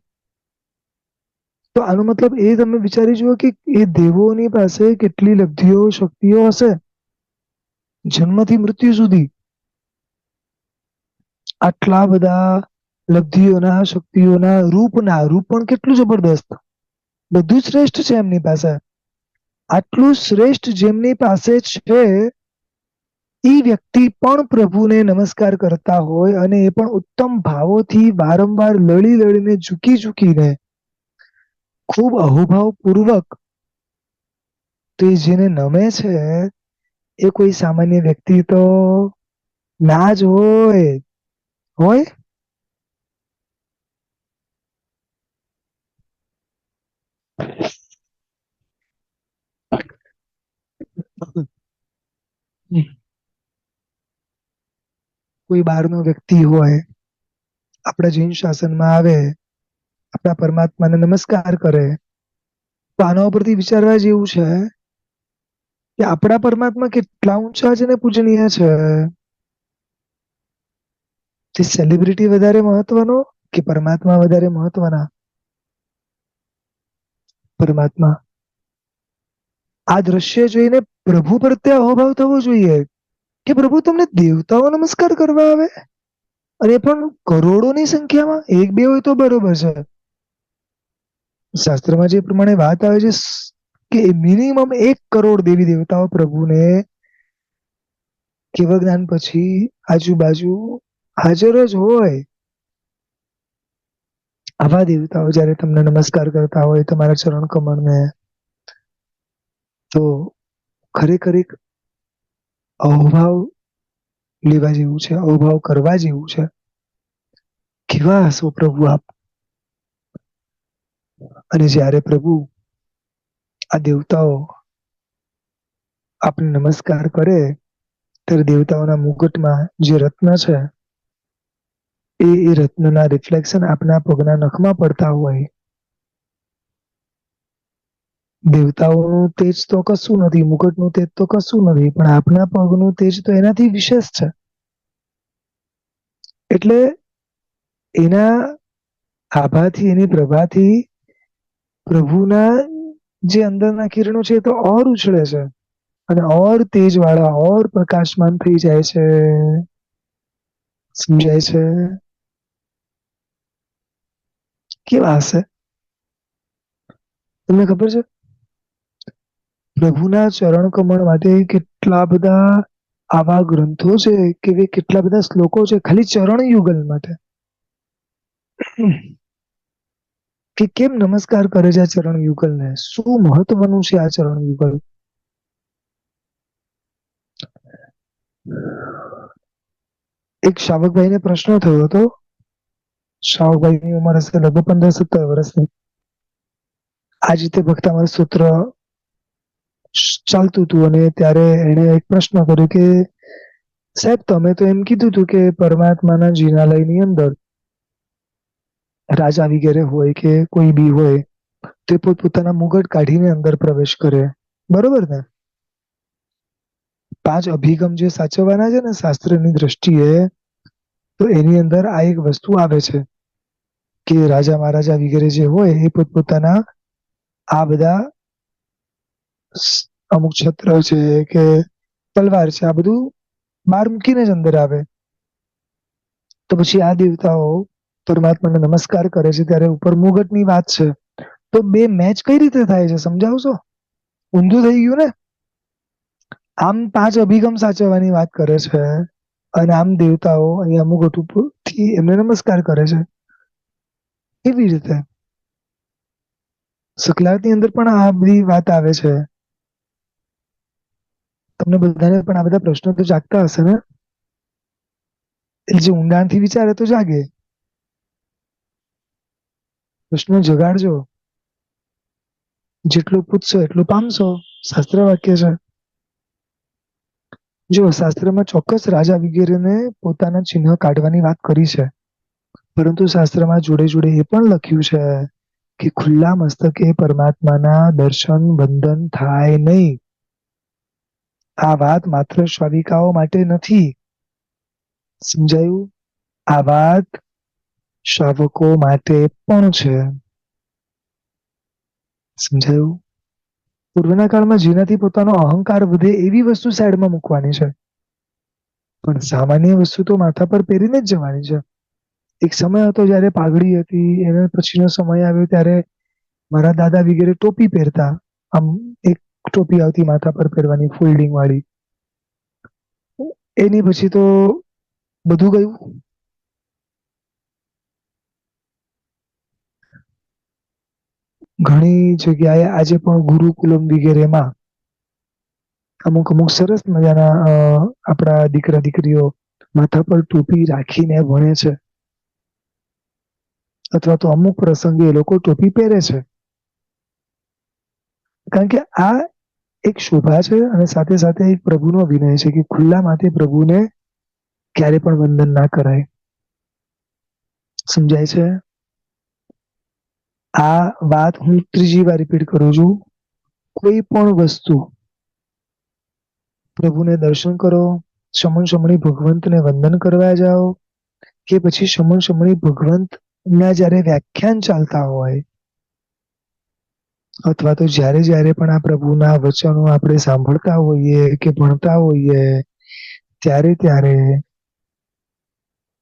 તો આનો મતલબ એ તમે વિચારી જુઓ કે એ દેવોની પાસે કેટલી લબ્ધિઓ શક્તિઓ હશે જન્મથી મૃત્યુ સુધી. આટલા બધા લબ્ધિઓના શક્તિઓના રૂપ પણ કેટલું જબરદસ્ત, બધું શ્રેષ્ઠ છે એમની પાસે. આટલું શ્રેષ્ઠ જેમની પાસે છે એ વ્યક્તિ પણ પ્રભુને નમસ્કાર કરતા હોય અને એ પણ ઉત્તમ ભાવોથી વારંવાર લડીને ઝૂકીને ખૂબ અહોભાવ પૂર્વક તો એ જેને નમે છે એ કોઈ સામાન્ય વ્યક્તિ તો ના જ હોય. કોઈ બહારનો વ્યક્તિ હોય આપણા જૈન શાસનમાં આવે, આપણા પરમાત્માને નમસ્કાર કરે, તો આના ઉપરથી વિચારવા જેવું છે કે આપણા પરમાત્મા કેટલા ઊંચા છે ને પૂજનીય છે. તે સેલિબ્રિટી વધારે મહત્વનો કે પરમાત્મા વધારે મહત્વના? પરમાત્મા. આ દ્રશ્ય જોઈને પ્રભુ પ્રત્યે અહોભાવ થવો જોઈએ કે પ્રભુ તમને દેવતાઓ નમસ્કાર કરવા આવે, અને પણ કરોડોની સંખ્યામાં. એક બે હોય તો બરોબર છે. શાસ્ત્રમાં જે પ્રમાણે વાત આવે છે કે મિનિમમ 1 કરોડ દેવી દેવતાઓ પ્રભુને કેવળ જ્ઞાન પછી આજુબાજુ હાજર જ હોય. આવા દેવતાઓ જયારે તમને નમસ્કાર કરતા હોય તમારા ચરણ કમળને, તો ખરેખર એક અહોભાવ લેવા જેવું છે, અહોભાવ કરવા જેવું છે. કેવા હશો પ્રભુ આપ? અને જ્યારે પ્રભુ આ દેવતાઓ આપને નમસ્કાર કરે ત્યારે દેવતાઓના મુગટમાં જે રત્ન છે એ રત્નના રિફ્લેક્શન આપના પગના નખમાં પડતા હોય. દેવતાઓનું તેજ તો કશું નથી, મુગટનું તેજ તો કશું નથી, પણ આપના પગનું તેજ તો એનાથી વિશેષ છે. એટલે એના આભાથી, એની પ્રભાથી પ્રભુના જે અંદરના કિરણો છે એ તો ઓર ઉછળે છે અને ઓર તેજ વાળા ઓર પ્રકાશમાન થઈ જાય છે. સમજાય છે? કેવા હશે? તમને ખબર છે પ્રભુના ચરણ કમળ માટે કેટલા બધા આવા ગ્રંથો છે કે કેટલા બધા શ્લોકો છે ખાલી ચરણ યુગલ માટે, કે કેમ નમસ્કાર કરે છે આ ચરણ યુગલને, શું મહત્વનું છે આ ચરણ યુગલ. એક શાવકભાઈને પ્રશ્ન થયો હતો. શાવકભાઈની ઉંમર હશે લગભગ 15-17 વર્ષની. આ રીતે ભક્તામૃત સૂત્ર ચાલતું હતું અને ત્યારે એને એક પ્રશ્ન કર્યો કે સાહેબ તમે તો એમ કીધું હતું કે પરમાત્માના જિનાલયની અંદર રાજા વગેરે હોય કે કોઈ બી હોય તે પોતપોતાના મુગટ કાઢીને અંદર પ્રવેશ કરે, બરોબર ને? 5 અભિગમ જે સાચવવાના છે ને શાસ્ત્રની દ્રષ્ટિએ, તો એની અંદર આ એક વસ્તુ આવે છે કે રાજા મહારાજા વગેરે જે હોય એ પોતપોતાના આ બધા અમુક છત્ર છે કે તલવાર છે આ બધું બહાર મૂકીને જ અંદર આવે. તો પછી આ દેવતાઓ પરમાત્માને નમસ્કાર કરે છે ત્યારે ઉપર મુગટની વાત છે, તો બે મેચ કઈ રીતે થાય છે સમજાવશો? ઊંધું થઈ ગયું ને? આમ 5 અભિગમ સાચવવાની વાત કરે છે અને આમ દેવતાઓ અહીંયા મુગટ ઉપરથી એમને નમસ્કાર કરે છે. કેવી રીતે? સકલાવતની અંદર પણ આ બધી વાત આવે છે. તમને બધાને પણ આ બધા પ્રશ્નો તો જાગતા હશે ને? એટલે જે ઊંડાણથી વિચારે તો જાગે. પ્રશ્નો જગાડજો. જેટલું પૂછશો એટલું પામશો, શાસ્ત્ર વાક્ય છે. જો શાસ્ત્રમાં ચોક્કસ રાજા વગેરેને પોતાના ચિહ્ન કાઢવાની વાત કરી છે, પરંતુ શાસ્ત્રમાં જોડે જોડે એ પણ લખ્યું છે કે ખુલ્લા મસ્તકે પરમાત્માના દર્શન બંધન થાય નહીં. આ વાત માત્ર શ્રાવિકાઓ માટે નથી. સમજાયું? આ વાત શ્રાવકો માટે પણ છે. સમજાયું? પૂર્વના કાળમાં જેનાથી પોતાનો અહંકાર વધે એવી વસ્તુ સાઈડમાં મૂકવાની છે, પણ સામાન્ય વસ્તુ તો માથા પર પહેરીને જ જવાની છે. એક સમય હતો જયારે પાઘડી હતી, એના પછીનો સમય આવ્યો ત્યારે મારા દાદા વગેરે ટોપી પહેરતા. આમ એક ટોપી આવતી માથા પર પહેરવાની ફોલ્ડિંગ વાળી. એની પછી તો બધું ગયું. ઘણી જગ્યાએ આજે પણ ગુરુકુલમ વગેરેમાં અમુક અમુક સરસ મજાના આપણા દીકરા દીકરીઓ માથા પર ટોપી રાખીને ભણે છે, અથવા તો અમુક પ્રસંગે એ લોકો ટોપી પહેરે છે. કારણ કે આ એક શોભા છે, અને સાથે સાથે એક પ્રભુનો વિનય છે કે ખુલ્લા માથે પ્રભુને ક્યારે પણ વંદન ના કરાય. સમજાય છે? આ વાત હું ત્રીજી વાર રિપીટ કરું છું. કોઈ પણ વસ્તુ પ્રભુને દર્શન કરો, સમણ સમણી ભગવંતને વંદન કરવા જાઓ, કે પછી સમણ સમણી ભગવંત ના જયારે વ્યાખ્યાન ચાલતા હોય, અથવા તો જ્યારે પણ આ પ્રભુના વચનો આપણે સાંભળતા હોઈએ કે ભણતા હોઈએ, ત્યારે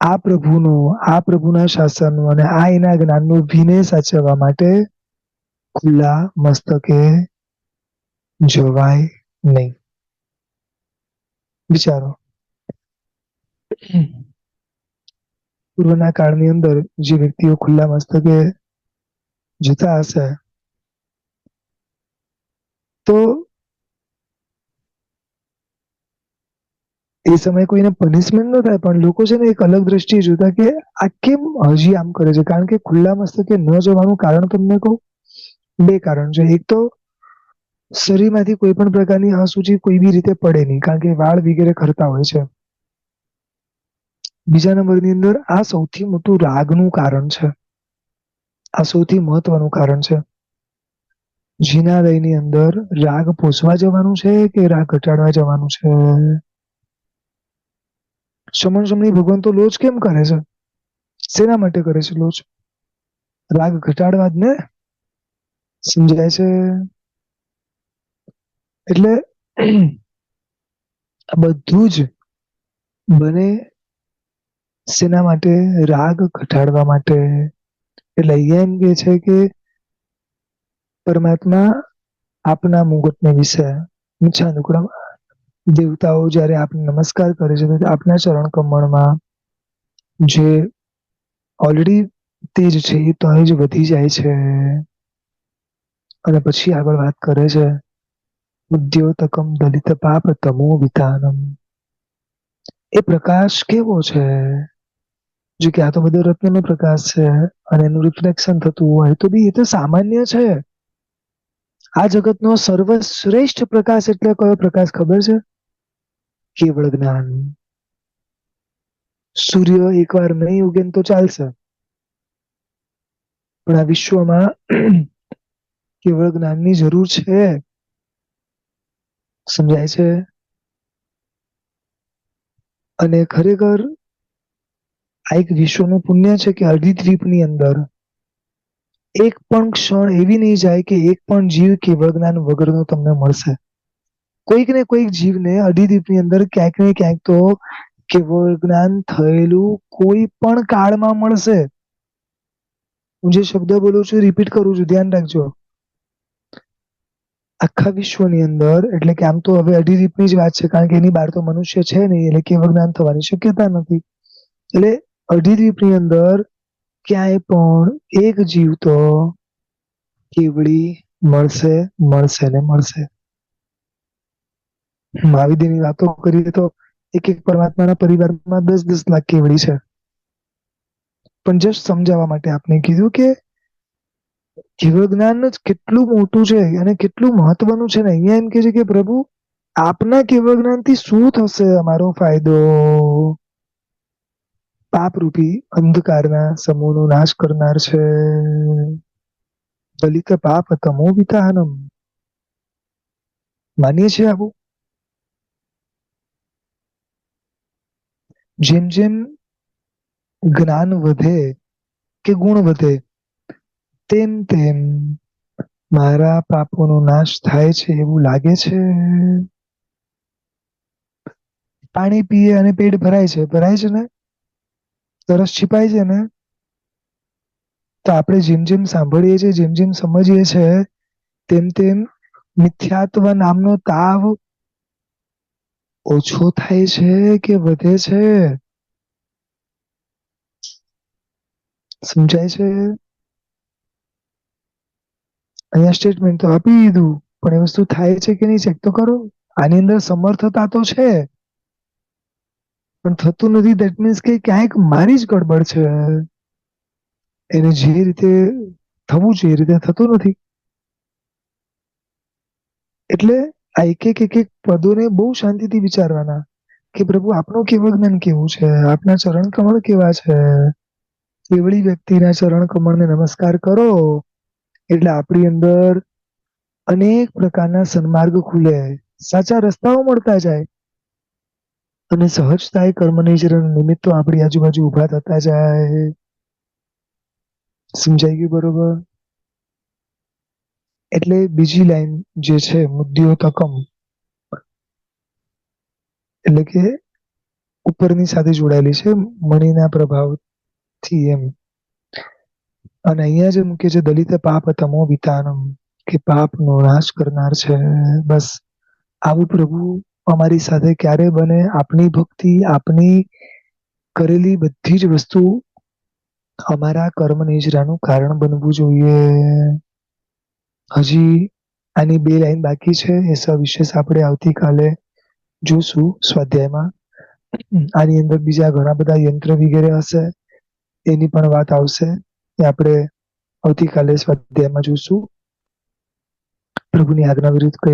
આ પ્રભુના શાસનનું અને આ એના જ્ઞાનનું વિનય સાચવવા માટે ખુલ્લા મસ્તકે જવાય નહીં. વિચારો. પૂર્વના કાળની અંદર જે વ્યક્તિઓ ખુલ્લા મસ્તકે જતા હશે, તો એ સમયે કોઈને પનિશમેન્ટ ન થાય, પણ લોકો છે ને એક અલગ દ્રષ્ટિએ જોતા કે આ કેમ હજી આમ કરે છે. કારણ કે ખુલ્લા મસ્તકે ન જવાનું કારણ તમને કહું, બે કારણ છે. એક તો શરીરમાંથી કોઈ પણ પ્રકારની અશુચિ કોઈ બી રીતે પડે નહીં, કારણ કે વાળ વગેરે ખરતા હોય છે. બીજા નંબરની અંદર આ સૌથી મોટું રાગનું કારણ છે. આ સૌથી મહત્વનું કારણ છે. જિનાલયની અંદર રાગ પોષવા જવાનું છે કે રાગ ઘટાડવા જવાનું છે? સમણ સમણી ભગવાન તો લોચ કેમ કરે છે? શેના માટે કરે છે લોચ? રાગ ઘટાડવા જ ને. સમજાય છે? એટલે આ બધું જ બને શેના માટે? રાગ ઘટાડવા માટે. એટલે અહીંયા એમ કે છે કે પરમાત્મા આપના મુગટને વિશે ઈચ્છા અનુક્રમ દેવતાઓ જયારે આપને નમસ્કાર કરે છે, તો આપના ચરણ કમળમાં જે ઓલરેડી તેજ છે એ તો જ વધી જાય છે. અને પછી આગળ વાત કરે છે, ઉદ્યોતકમ દલિત પાપ તમો વિતાનમ. એ પ્રકાશ કેવો છે? જો કે આ તો બધો રત્નનો પ્રકાશ છે, અને એનું રિફ્લેક્શન થતું હોય તો બી એ તો સામાન્ય છે. આ જગતનો સર્વશ્રેષ્ઠ પ્રકાશ એટલે કયો પ્રકાશ ખબર છે? કેવળ જ્ઞાન. સૂર્ય એકવાર નહીં ઉગે તો ચાલશે, પણ આ વિશ્વમાં કેવળ જ્ઞાનની જરૂર છે. સમજાય છે? અને ખરેખર આ એક વિશ્વનું પુણ્ય છે કે અર્ધી દ્વીપની અંદર એક પણ ક્ષણ એવી નહીં જાય કે એક પણ જીવ કેવળ જ્ઞાન વગરનો તમને મળશે. કોઈક ને કોઈક જીવને અઢી દ્વીપની અંદર ક્યાંક ને ક્યાંક તો કેવળ જ્ઞાન થયેલું કોઈ પણ કાળમાં મળશે. હું જે શબ્દ બોલું છું રિપીટ કરું છું, ધ્યાન રાખજો. આખા વિશ્વની અંદર, એટલે કે આમ તો હવે અઢી દ્વીપની જ વાત છે, કારણ કે એની બહાર તો મનુષ્ય છે નહીં, એટલે કેવળ જ્ઞાન થવાની શક્યતા નથી. એટલે અઢી દ્વીપની અંદર ક્યાંય પણ એક જીવ તો કેવડી મળશે, મળશે ને મળશે. મહાવીરની વાતો કરીએ તો એક એક પરમાત્માના પરિવારમાં 10-10 લાખ કેવડી છે. પણ જસ્ટ સમજાવવા માટે આપને કીધું કે કેવળ જ્ઞાન જ કેટલું મોટું છે અને કેટલું મહત્વનું છે ને. અહીંયા એમ કે છે કે પ્રભુ આપના કેવળ જ્ઞાનથી શું થશે અમારો ફાયદો? પાપરૂપી અંધકારના સમૂહનો નાશ કરનાર છે. દલિત પાપ તમો વિતાનમ. માનીએ છીએ આવું? જેમ જેમ જ્ઞાન વધે કે ગુણ વધે તેમ તેમ મારા પાપોનો નાશ થાય છે એવું લાગે છે. પાણી પીએ અને પેટ ભરાય છે ને, તરસ છીપાય છે ને. તો આપણે જેમ જેમ સાંભળીએ છીએ, જેમ જેમ સમજીએ છીએ, તેમ તેમ મિથ્યાત્વ નામનો તાવ ઓછો થાય છે કે વધે છે? સમજાય છે? અહીંયા સ્ટેટમેન્ટ તો આપી દીધું, પણ એ વસ્તુ થાય છે કે નહીં ચેક તો કરો. આની અંદર સમર્થતા તો છે, પણ થતું નથી. દેટ મીન્સ કે ક્યાંક મારી જ ગડબડ છે. એને જે રીતે થવું જોઈએ એ રીતે થતું નથી. એટલે આ એક એક પદોને બહુ શાંતિથી વિચારવાના કે પ્રભુ આપનું કેવું જ્ઞાન કેવું છે, આપના ચરણ કમળ કેવા છે. એવડી વ્યક્તિના ચરણ કમળને નમસ્કાર કરો એટલે આપણી અંદર અનેક પ્રકારના સન્માર્ગ ખુલે, સાચા રસ્તાઓ મળતા જાય અને સહજતાએ કર્મનિર્જરણ નિમિત્તો આપણી આજુબાજુ ઉભા થતા જાય. સમજાઈ ગયું બરોબર? એટલે બીજી લાઈન જે છે મુદ્યોતકમ, એટલે કે ઉપરની સાથે જોડાયેલી છે મણિના પ્રભાવથી એમ. અને અહીંયા જે મૂકે છે દલિત પાપ તમો વિતાનમ, કે પાપનો નાશ કરનાર છે. બસ આવું પ્રભુ અમારી સાથે ક્યારે બને? આપની ભક્તિ, આપની કરેલી બધી જ વસ્તુ અમારા કર્મ નિજરાનું કારણ બનવું જોઈએ. હજી આની 2 લાઈન બાકી છે. એ સવિશેષ આપણે આવતીકાલે જોશું સ્વાધ્યાયમાં. આની અંદર બીજા ઘણા બધા યંત્ર વગેરે હશે, એની પણ વાત આવશે. એ આપણે આવતીકાલે સ્વાધ્યાયમાં જોશું. પ્રભુની આજ્ઞા વિરુદ્ધ